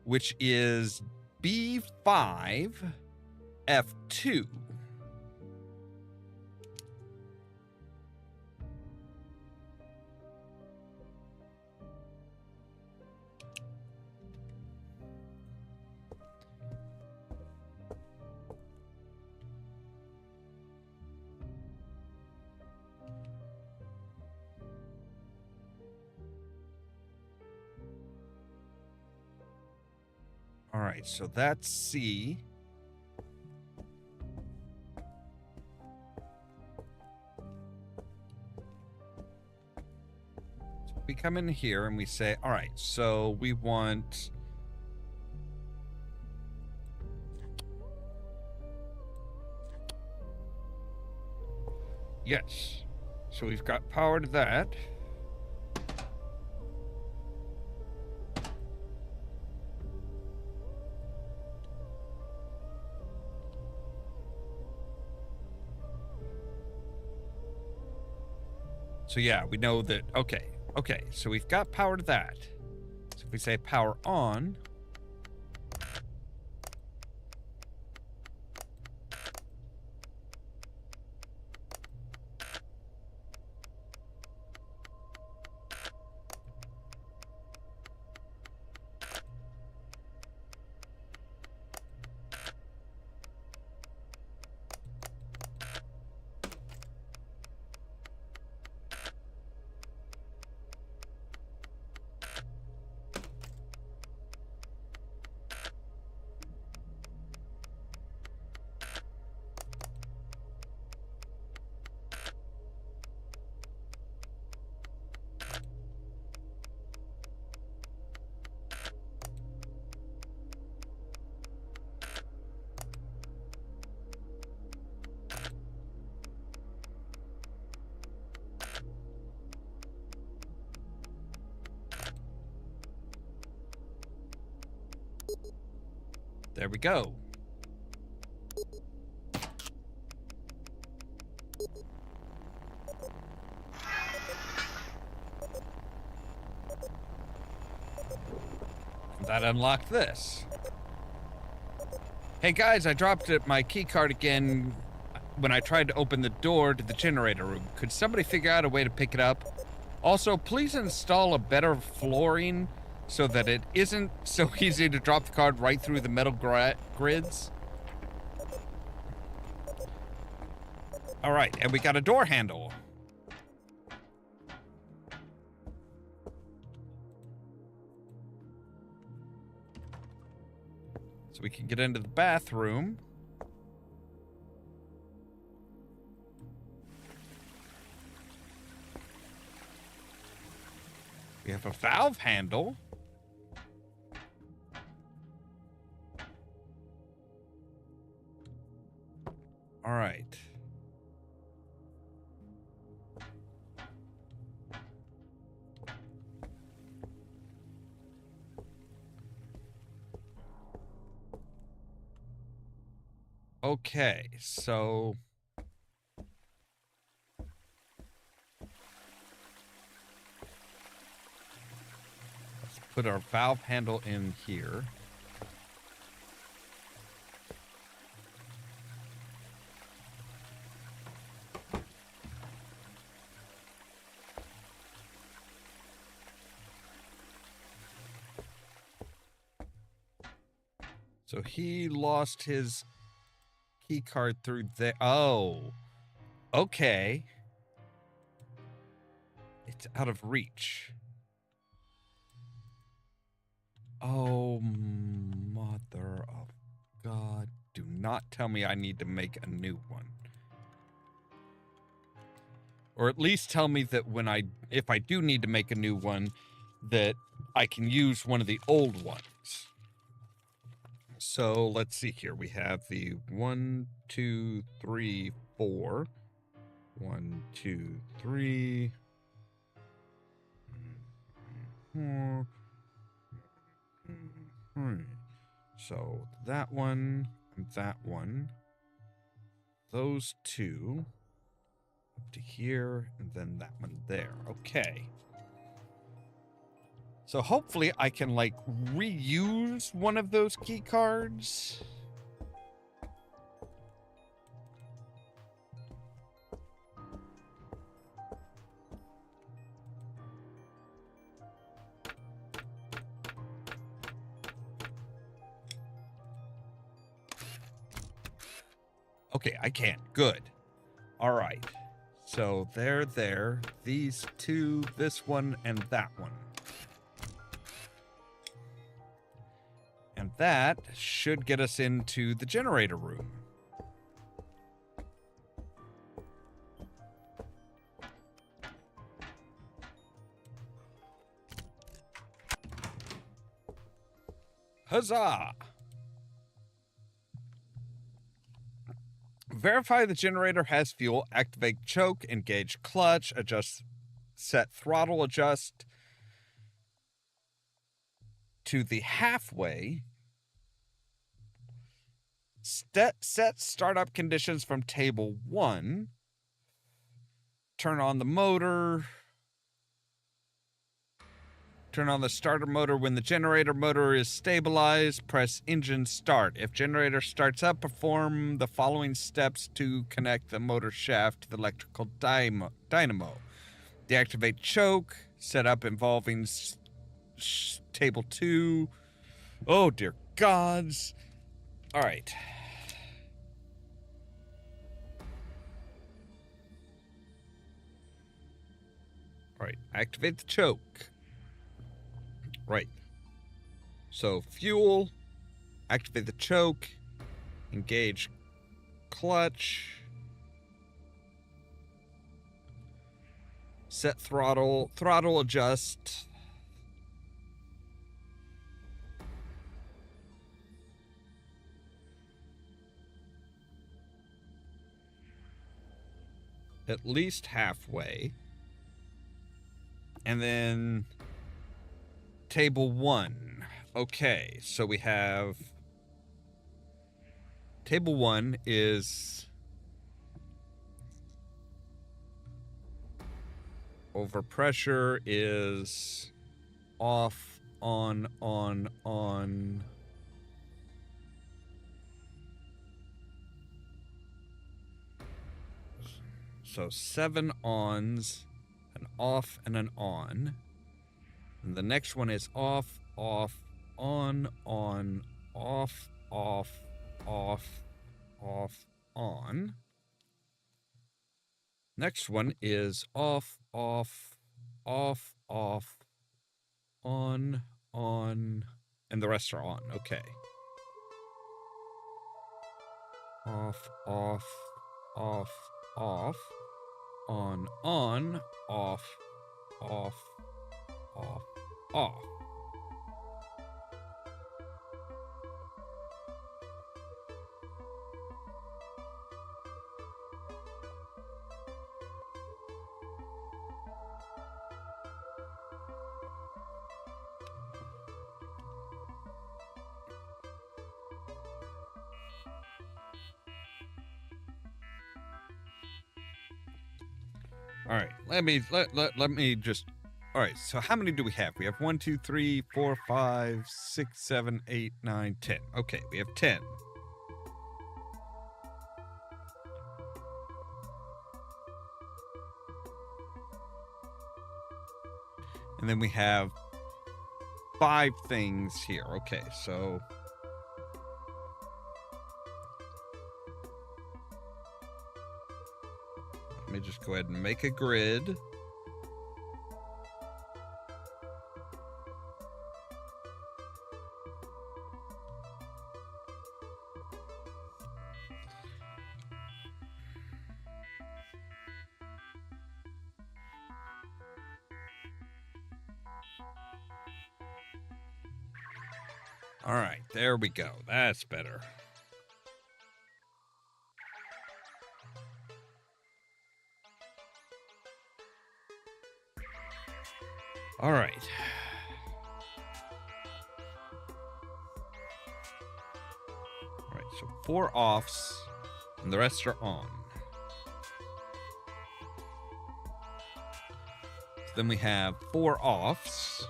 which is B5F2. All right, so that's C. So we come in here and we say, all right, so we want... Yes. So we've got power to that. So yeah, we know that, okay, so we've got power to that. So if we say power on, there we go. That unlocked this. Hey guys, I dropped my key card again when I tried to open the door to the generator room. Could somebody figure out a way to pick it up? Also, please install a better flooring so that it isn't so easy to drop the card right through the metal grids. All right, and we got a door handle. So we can get into the bathroom. We have a valve handle. All right. Okay, so... put our valve handle in here. So he lost his key card through there. Oh, okay. It's out of reach. Oh, mother of God. Do not tell me I need to make a new one. Or at least tell me that if I do need to make a new one, that I can use one of the old ones. So let's see here. We have the 1, 2, 3, 4. 1, 2, 3. 4. So that one and that one. Those two. Up to here, and then that one there. Okay. So hopefully I can, reuse one of those key cards. Okay, I can. Good. All right. So they're there. These two, this one, and that one. And that should get us into the generator room. Huzzah! Verify the generator has fuel, activate choke, engage clutch, set throttle adjust to the halfway. Set startup conditions from table 1. Turn on the motor. Turn on the starter motor when the generator motor is stabilized. Press engine start. If generator starts up, perform the following steps to connect the motor shaft to the electrical dynamo. Deactivate choke. Setup involving table 2. Oh, dear gods. All right. All right. Activate the choke. Right. So fuel, activate the choke, engage clutch, set throttle adjust. At least halfway. And then table 1. Okay, so we have table 1 is overpressure is off, on. So 7 ons, an off and an on. And the next one is off, on, off, on. Next one is off, on, and the rest are on. Okay. Off, on, off, off. All right, let me just All right, so how many do we have? We have 1, 2, 3, 4, 5, 6, 7, 8, 9, 10. Okay, we have 10. And then we have 5 things here. Okay, so let me just go ahead and make a grid. All right, there we go. That's better. All right. All right, so 4 offs, and the rest are on. So then we have 4 offs,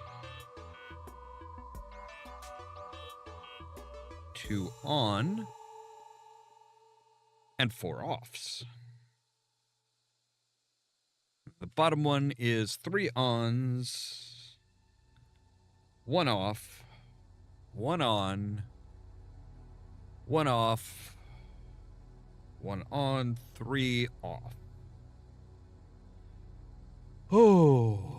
2 on, and 4 offs. The bottom one is 3 ons, 1 off, 1 on, 1 off, 1 on, 3 off. Oh.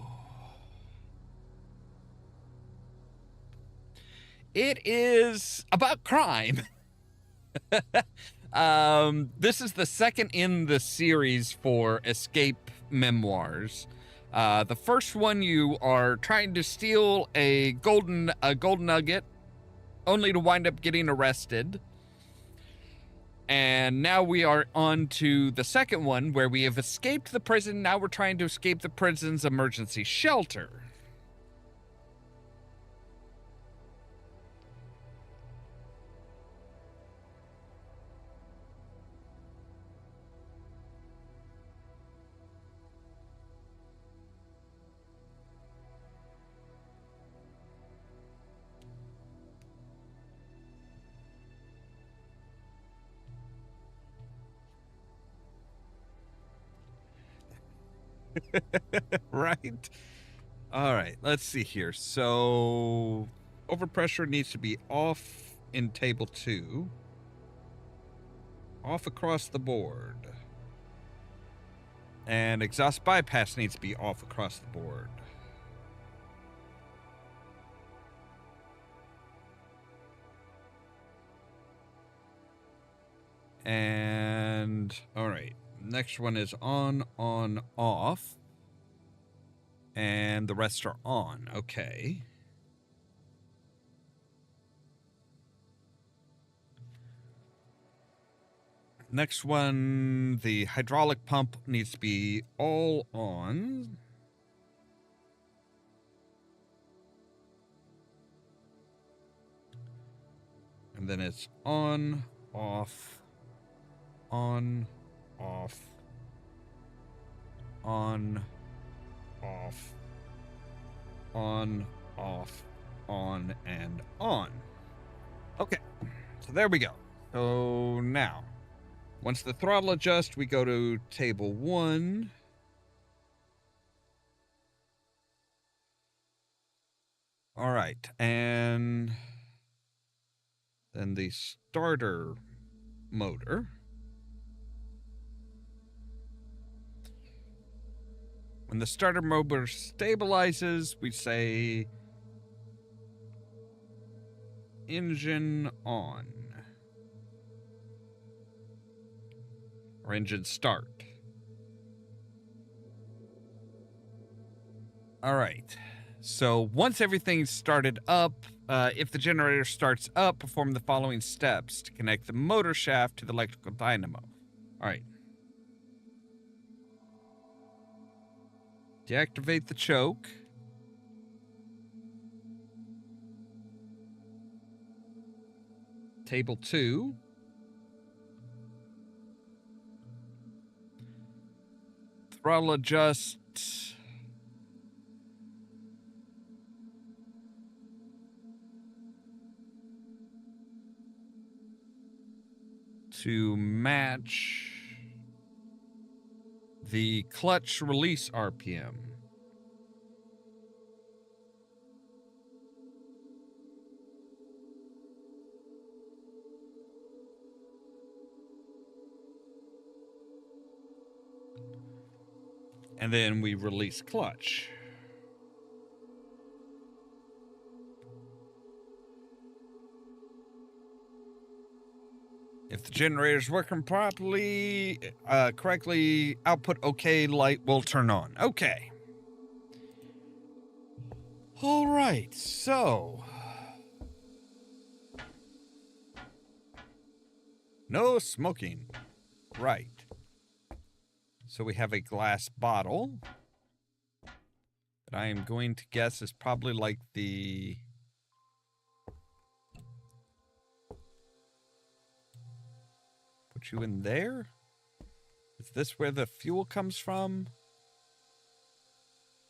It is about crime. This is the second in the series for Escape Memoirs. The first one, you are trying to steal a golden nugget, only to wind up getting arrested. And now we are on to the second one, where we have escaped the prison. Now we're trying to escape the prison's emergency shelter. Right. All right, let's see here. So overpressure needs to be off in table 2. Off across the board. And exhaust bypass needs to be off across the board. And all right, next one is on, off. And the rest are on. Okay. Next one, the hydraulic pump needs to be all on. And then it's on, off, on, off, on, off, on, off, on, and on. Okay, so there we go. So now, once the throttle adjusts, we go to table 1. All right, and then the starter motor. When the starter motor stabilizes, we say engine on. Or engine start. All right. So once everything's started up, if the generator starts up, perform the following steps to connect the motor shaft to the electrical dynamo. All right. Deactivate the choke. Table 2. Throttle adjust to match the clutch release RPM. And then we release clutch. If the generator's working properly, correctly, output okay, light will turn on. Okay. All right, so. No smoking. Right. So we have a glass bottle that I am going to guess is probably like the... Put you in there? Is this where the fuel comes from?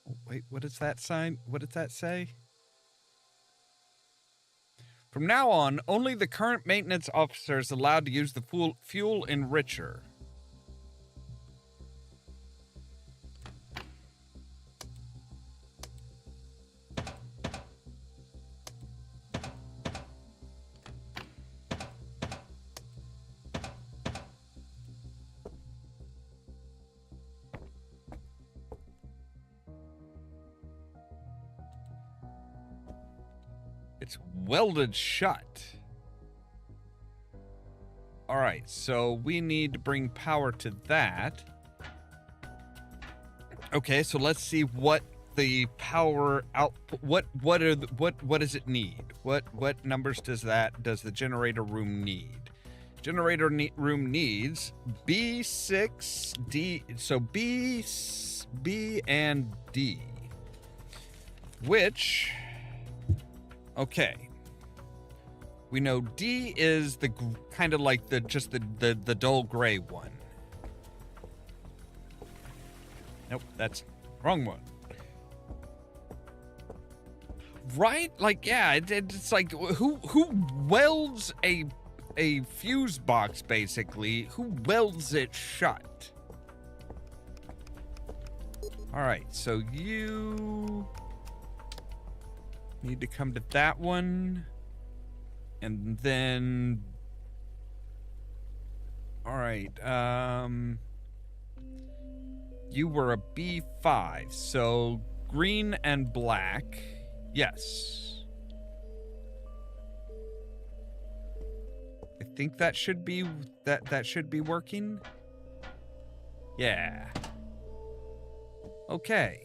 Oh, wait, what is that sign? What does that say? From now on, only the current maintenance officer is allowed to use the fuel enricher. It's welded shut. All right, so we need to bring power to that. Okay, so let's see what the power output. What does it need? What numbers does the generator room need? Generator room needs B6D. So B and D, which. Okay. We know D is the kind of like the dull gray one. Nope, that's wrong one. Right? Like, yeah, it's like who welds a fuse box basically? Who welds it shut? All right, so you need to come to that one. And then... All right, you were a B5, so green and black. Yes. I think that should be... That should be working. Yeah. Okay.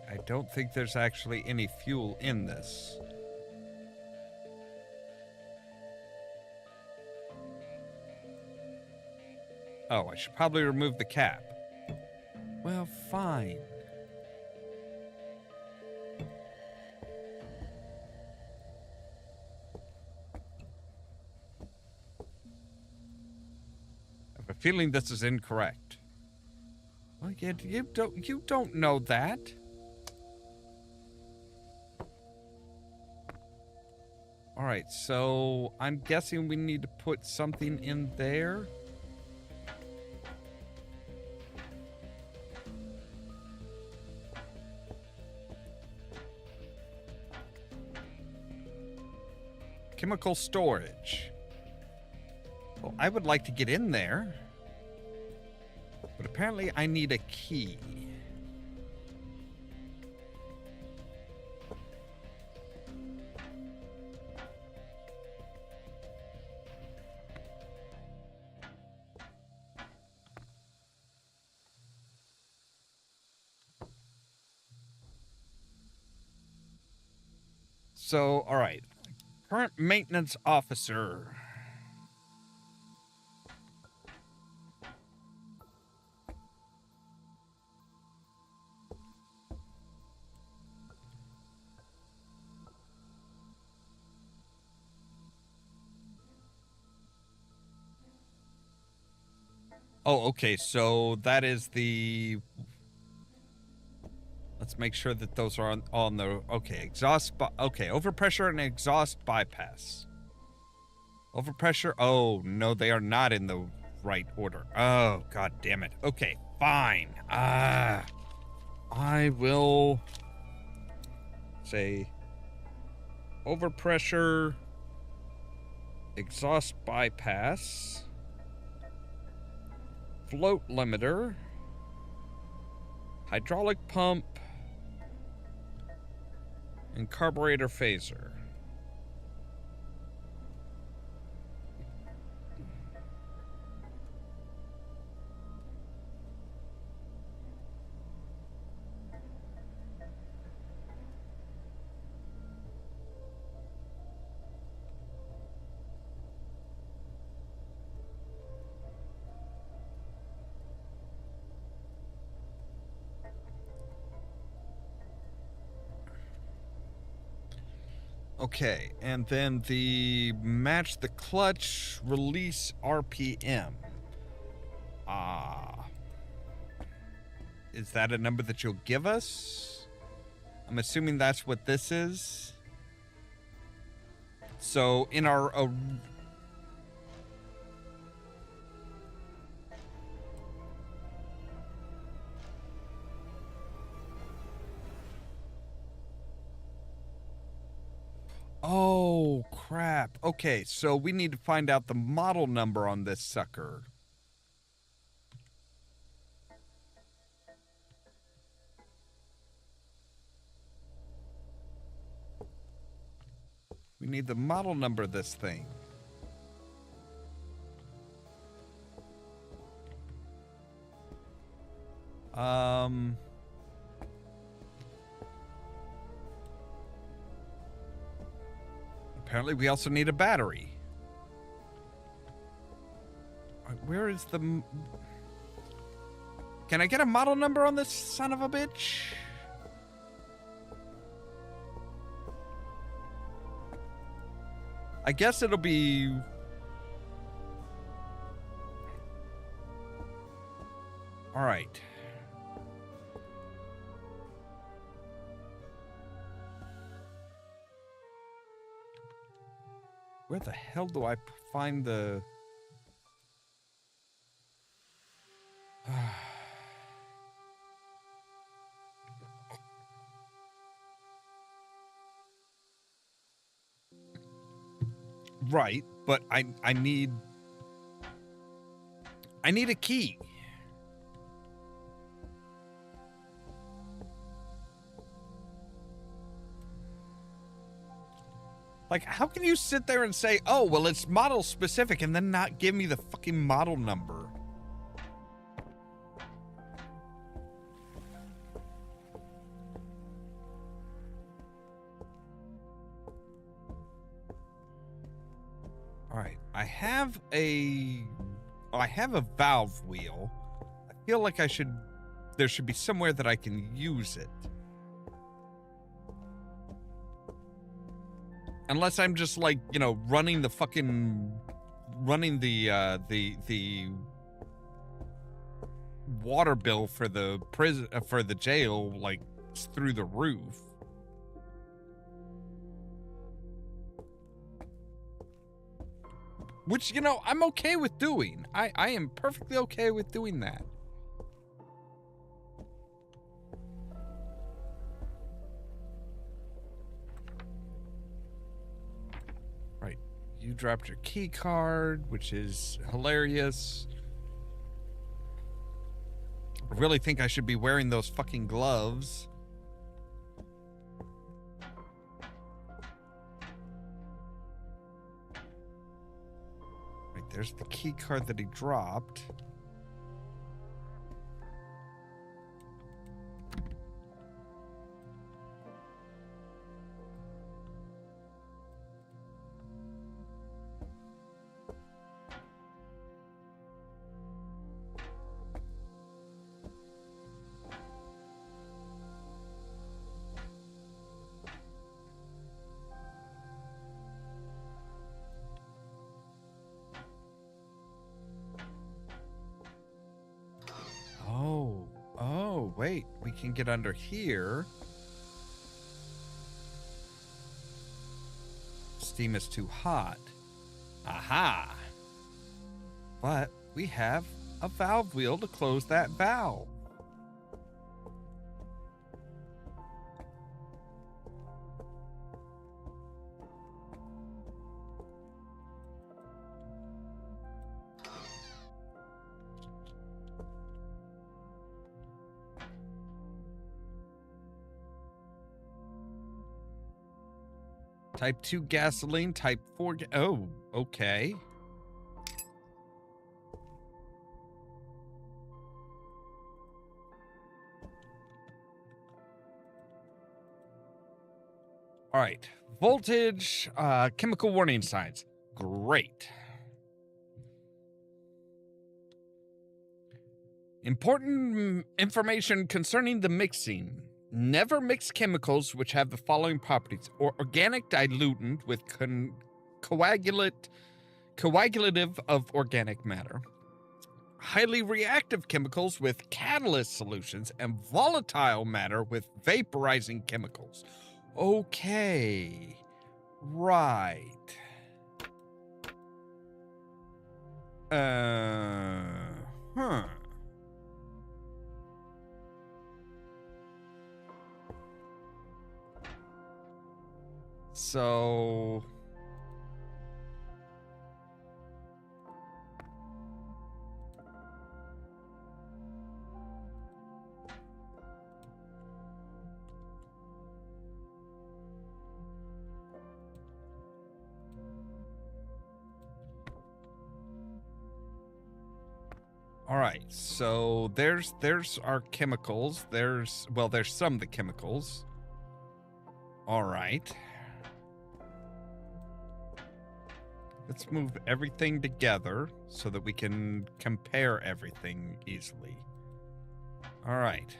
I don't think there's actually any fuel in this. Oh, I should probably remove the cap. Well, fine. I have a feeling this is incorrect. Well, you don't know that. All right, so I'm guessing we need to put something in there. Chemical storage. Well, I would like to get in there, but apparently I need a key. So, all right. Current maintenance officer. Oh, okay. So that is the. Let's make sure that those are on the. Okay, okay, overpressure and exhaust bypass. Overpressure. Oh, no, they are not in the right order. Oh, god damn it. Okay, fine. I will say overpressure, exhaust bypass, float limiter, hydraulic pump, and carburetor phaser. Okay, and then the match the clutch release RPM. Is that a number that you'll give us? I'm assuming that's what this is. So in our Oh, crap. Okay, so we need to find out the model number on this sucker. We need the model number of this thing. Apparently we also need a battery. Where is the... Can I get a model number on this son of a bitch? I guess it'll be... All right. Where the hell do I find the... Right, but I need a key. Like, how can you sit there and say, oh, well, it's model specific, and then not give me the fucking model number? All right, I have a valve wheel. I feel like there should be somewhere that I can use it. Unless I'm just like, you know, running the water bill for the prison, for the jail, like through the roof. Which, you know, I'm okay with doing. I am perfectly okay with doing that. Right. You dropped your key card, which is hilarious. I really think I should be wearing those fucking gloves. There's the key card that he dropped. can get under here. Steam is too hot. Aha! But we have a valve wheel to close that valve. Type 2 gasoline, type 4... Oh, okay. All right. Voltage, chemical warning signs. Great. Important information concerning the mixing. Never mix chemicals which have the following properties: or organic dilutant with coagulative of organic matter, highly reactive chemicals with catalyst solutions, and volatile matter with vaporizing chemicals. Okay. Right. Huh. So... All right, so there's our chemicals. There's some of the chemicals. All right. Let's move everything together so that we can compare everything easily. All right.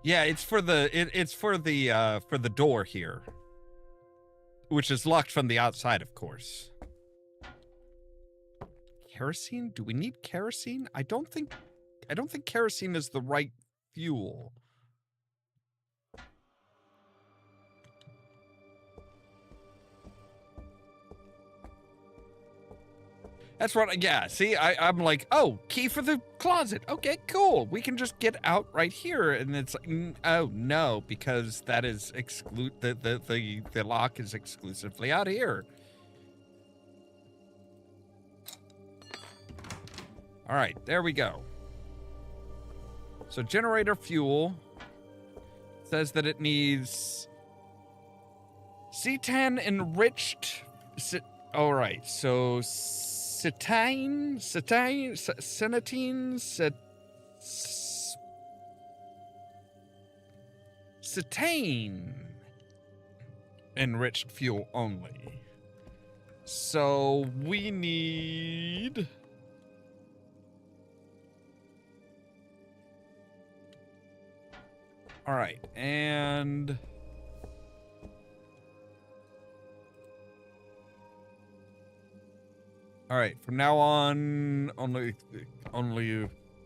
Yeah, it's for the door here, which is locked from the outside, of course. Kerosene? Do we need kerosene? I don't think kerosene is the right fuel. That's what, yeah, see, I'm like, oh, key for the closet. Okay, cool. We can just get out right here. And it's like, oh, no, because that is the lock is exclusively out here. All right, there we go. So generator fuel says that it needs cetan enriched. All right, so cetine, cetane enriched fuel only. So we need... All right, and... All right, from now on, only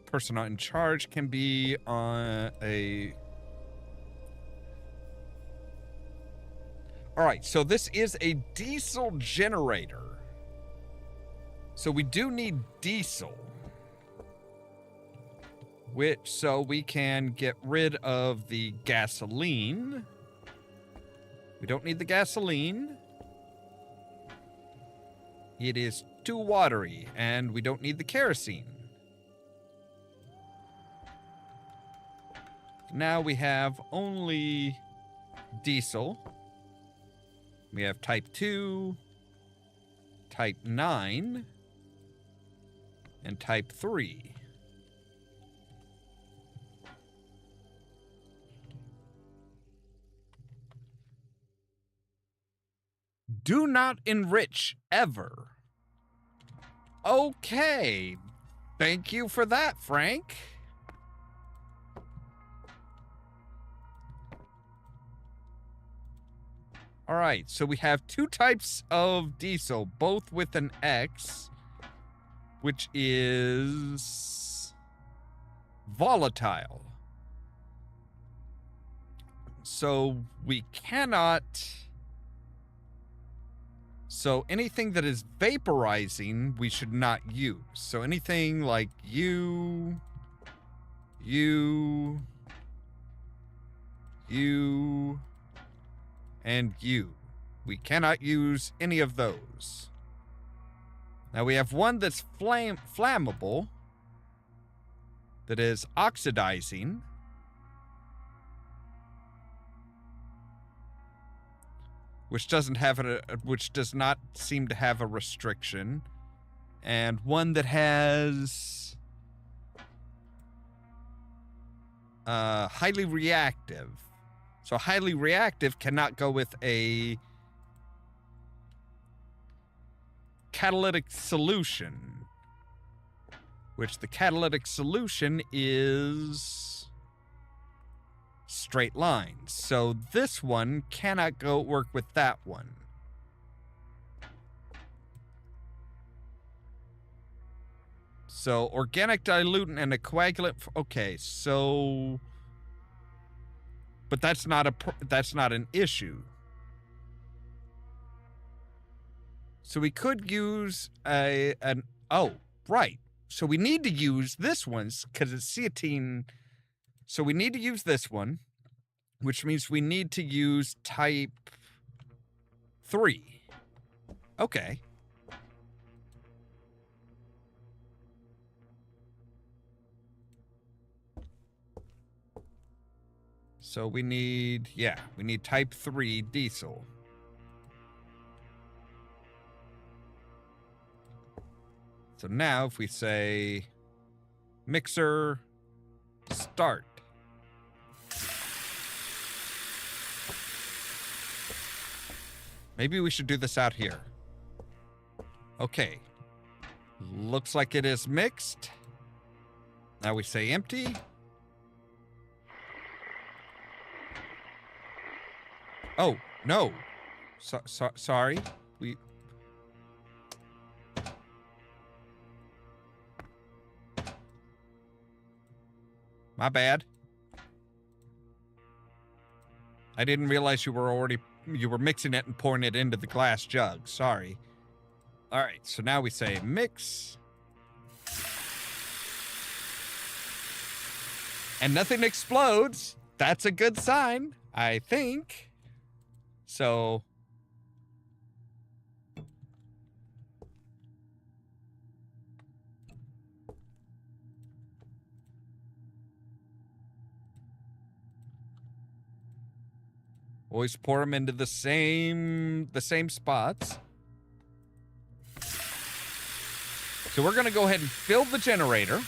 person in charge can be on a... All right, so this is a diesel generator. So we do need diesel. So we can get rid of the gasoline. We don't need the gasoline. It is too watery, and we don't need the kerosene. Now we have only diesel. We have type 2, type 9, and type 3. Do not enrich ever. Okay. Thank you for that, Frank. All right, so we have two types of diesel, both with an X, which is volatile. So we cannot... So anything that is vaporizing, we should not use. So anything like you, and you. We cannot use any of those. Now we have one that's flammable, that is oxidizing. Which does not seem to have a restriction. And one that has highly reactive. So highly reactive cannot go with a catalytic solution, which the catalytic solution is straight lines. So this one cannot go work with that one. So organic diluent and a coagulant. Okay, so... But that's not an issue. So we could use oh, right. So we need to use this one because it's ceatine. So we need to use this one, which means we need to use type 3. Okay. So we need type 3 diesel. So now if we say mixer start. Maybe we should do this out here. Okay. Looks like it is mixed. Now we say empty. Oh, no. Sorry. My bad. I didn't realize you were mixing it and pouring it into the glass jug. Sorry. All right, so now we say mix. And nothing explodes. That's a good sign, I think. So always pour them into the same spots. So we're going to go ahead and fill the generator.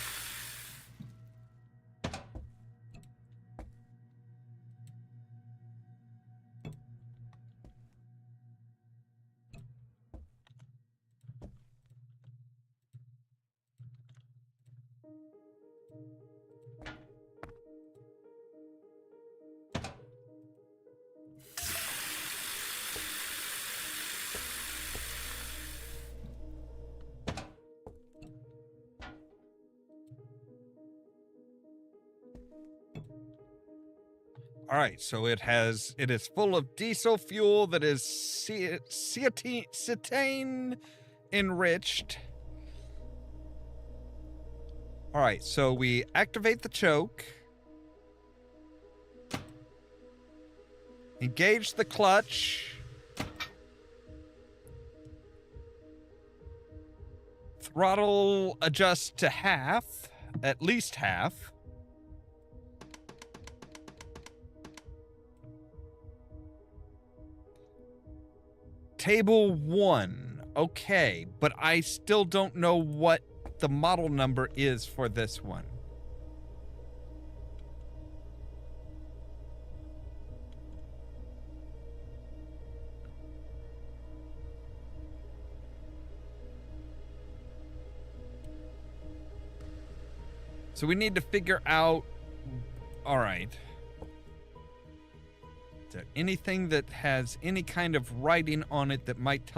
All right, so it is full of diesel fuel that is cetane enriched. All right, so we activate the choke. Engage the clutch. Throttle adjust to half, at least half. Table 1. Okay, but I still don't know what the model number is for this one. So we need to figure out... All right. Is there anything that has any kind of writing on it that might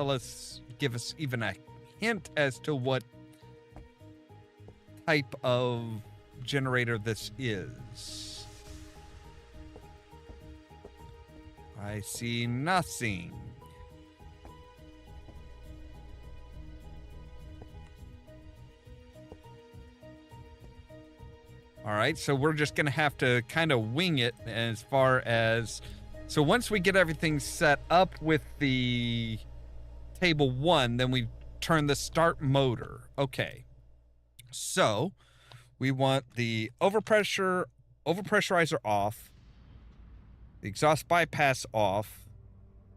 give us even a hint as to what type of generator this is? I see nothing. All right, so we're just going to have to kind of wing it as far as... So once we get everything set up with the table 1, then we turn the start motor. Okay. So we want the overpressurizer off, the exhaust bypass off,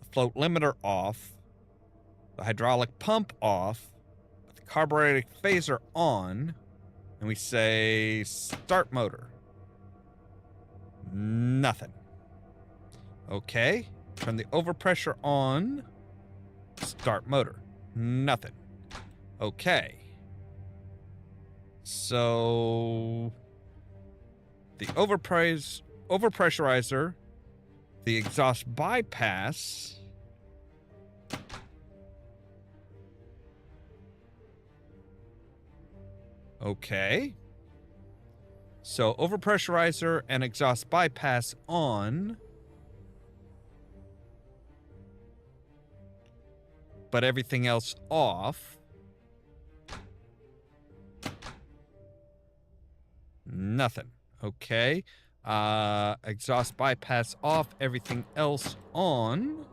the float limiter off, the hydraulic pump off, the carburetor phaser on, and we say start motor. Nothing. Okay. Turn the overpressure on. Start motor. Nothing. Okay. So the overpressurizer, the exhaust bypass, okay. So overpressurizer and exhaust bypass on, but everything else off. Nothing. Okay. Exhaust bypass off, everything else on.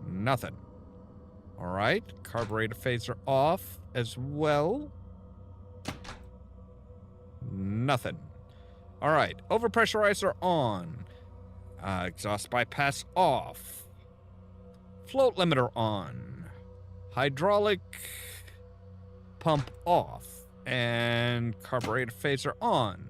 Nothing. All right. Carburetor phaser off as well. Nothing. All right. Overpressurizer on. Exhaust bypass off. Float limiter on. Hydraulic pump off. And carburetor phaser on.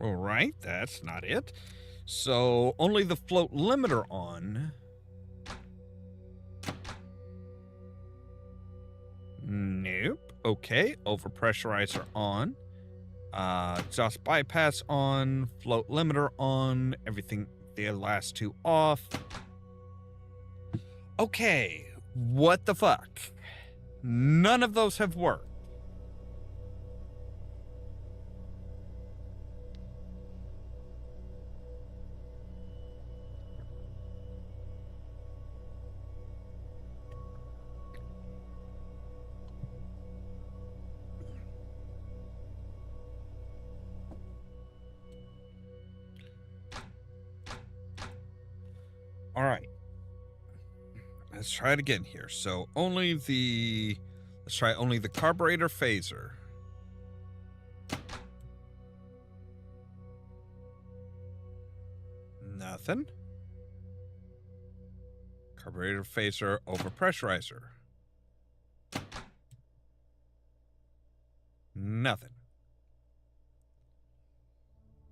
All right, that's not it. So only the float limiter on. Nope. Okay, overpressurizer on. Exhaust bypass on, float limiter on, everything, the last two off. Okay, what the fuck? None of those have worked. All right. Let's try it again here. So let's try only the carburetor phaser. Nothing. Carburetor phaser overpressurizer. Nothing.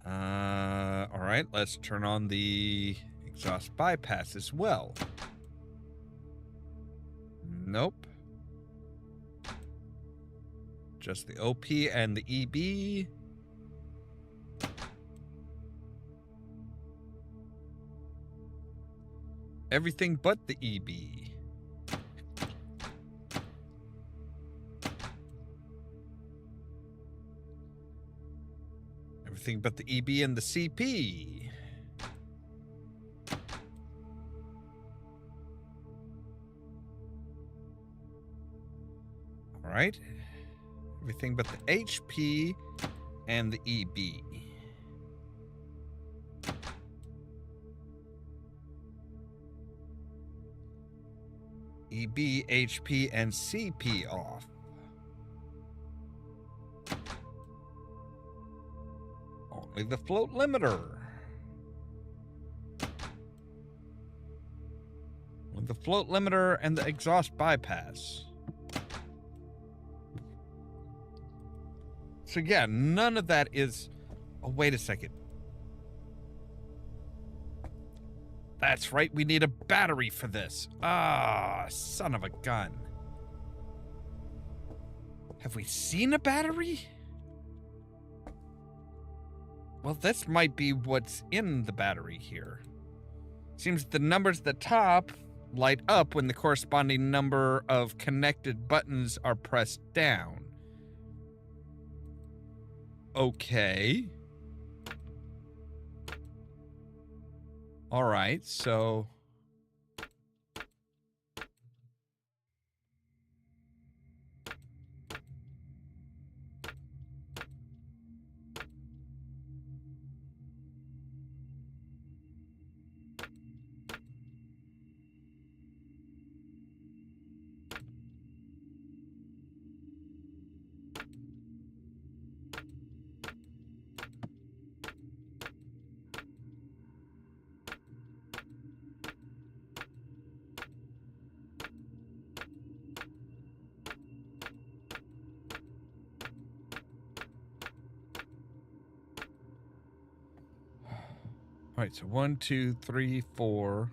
All right, let's turn on the exhaust bypass as well. Nope. Just the OP and the EB. Everything but the EB. Everything but the EB and the CP. All right. Everything but the HP and the EB. EB, HP, and CP off. Only the float limiter. Only the float limiter and the exhaust bypass. So yeah, none of that is... Oh, wait a second. That's right, we need a battery for this. Ah, son of a gun. Have we seen a battery? Well, this might be what's in the battery here. Seems the numbers at the top light up when the corresponding number of connected buttons are pressed down. Okay. All right, so... All right, so 1, 2, 3, 4.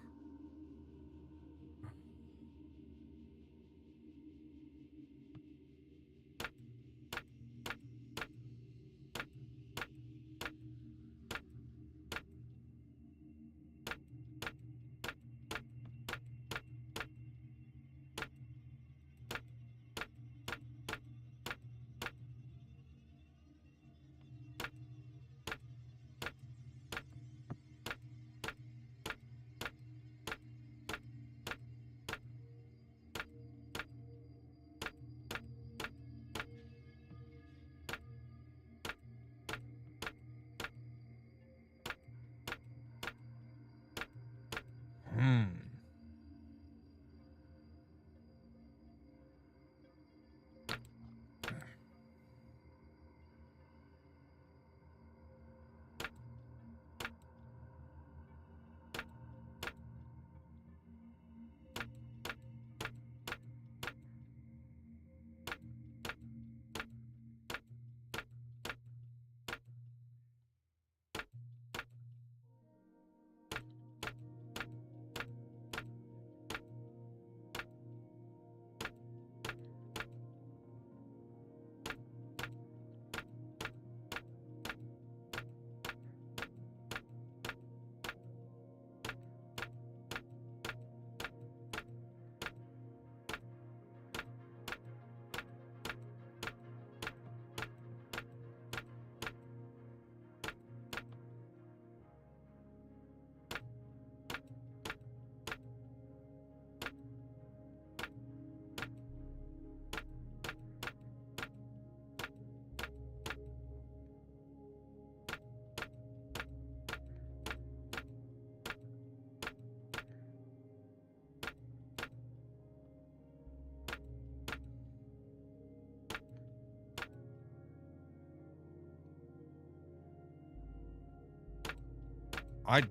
I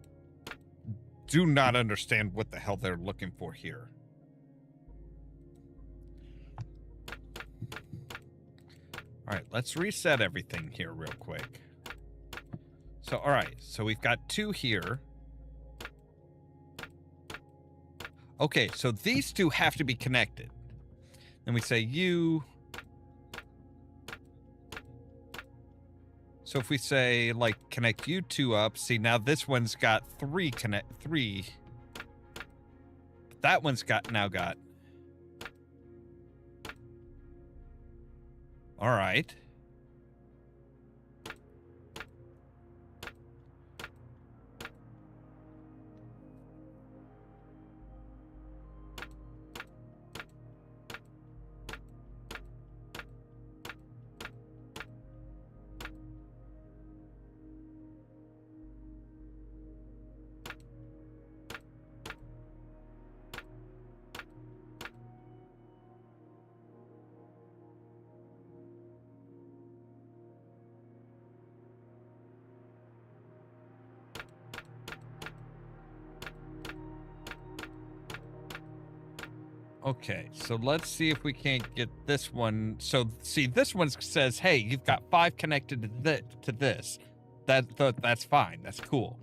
do not understand what the hell they're looking for here. All right, let's reset everything here real quick. So, all right, so we've got 2 here. Okay, so these 2 have to be connected. Then we say you. So if we say, like, connect you 2 up, see, now this one's got 3 3. That one's now got. All right. Okay, so let's see if we can't get this one. So, see, this one says, hey, you've got 5 connected to this. That's fine. That's cool.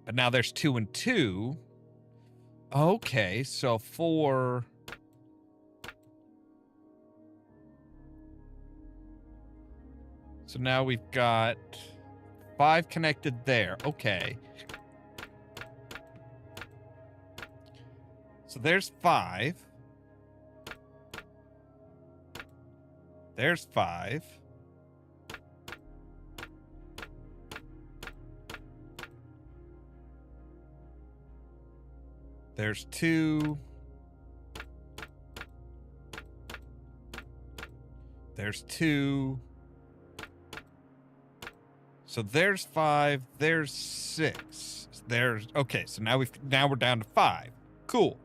But now there's 2 and 2. Okay, so 4... So now we've got 5 connected there. Okay. So there's 5. There's 5. There's 2. There's 2. So there's 5. There's 6. There's okay. So now we're down to 5. Cool.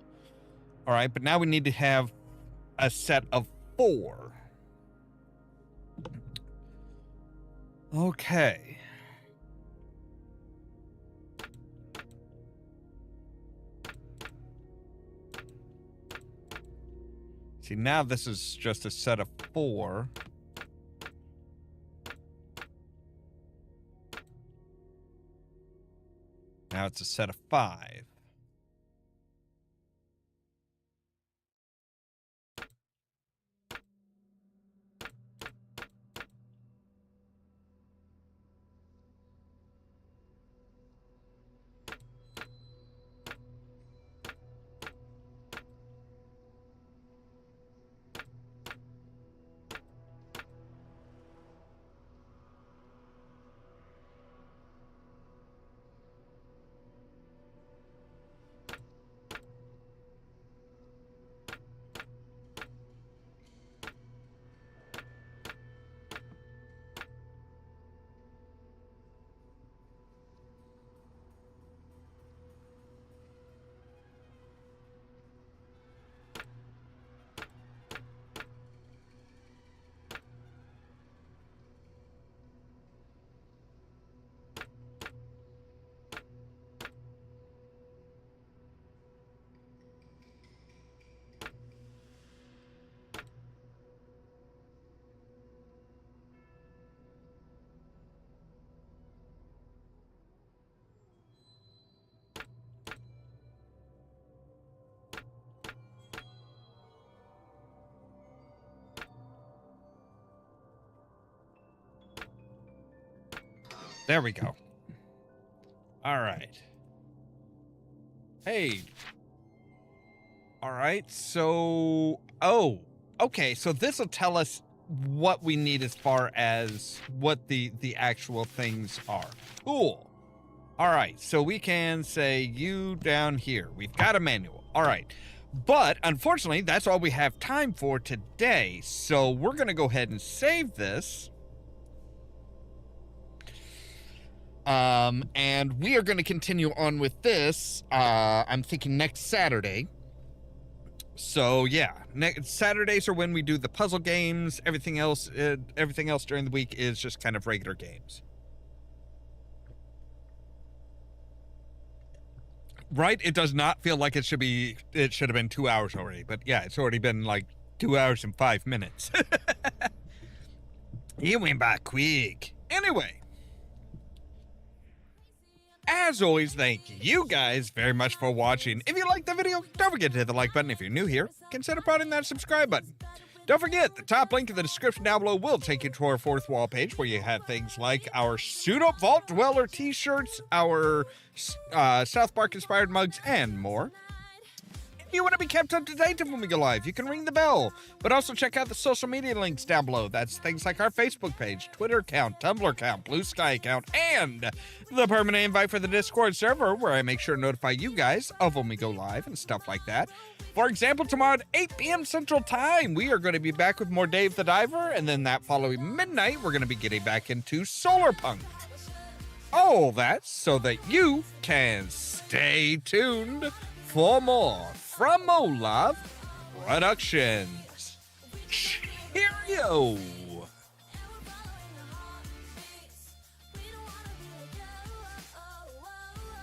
All right, but now we need to have a set of 4. Okay. See, now this is just a set of 4. Now it's a set of 5. There we go. All right. Hey. All right. So, okay. So this will tell us what we need as far as what the actual things are. Cool. All right. So we can say you down here. We've got a manual. All right. But unfortunately, that's all we have time for today. So we're going to go ahead and save this. And we are going to continue on with this, I'm thinking next Saturday. So yeah, next Saturdays are when we do the puzzle games. Everything else during the week is just kind of regular games. Right? It does not feel like it should have been 2 hours already, but yeah, it's already been like 2 hours and 5 minutes. It went by quick. Anyway. As always, thank you guys very much for watching. If you liked the video, don't forget to hit the like button. If you're new here, consider prodding that subscribe button. Don't forget, the top link in the description down below will take you to our 4th wall page where you have things like our Pseudo Vault Dweller t-shirts, our South Park-inspired mugs, and more. If you want to be kept up to date when we go live, you can ring the bell. But also check out the social media links down below. That's things like our Facebook page, Twitter account, Tumblr account, Blue Sky account, and the permanent invite for the Discord server, where I make sure to notify you guys of when we go live and stuff like that. For example, tomorrow at 8 p.m. Central Time, we are going to be back with more Dave the Diver, and then that following midnight, we're going to be getting back into Solar Punk. All that so that you can stay tuned for more from Ollamh Productions. Cheerio!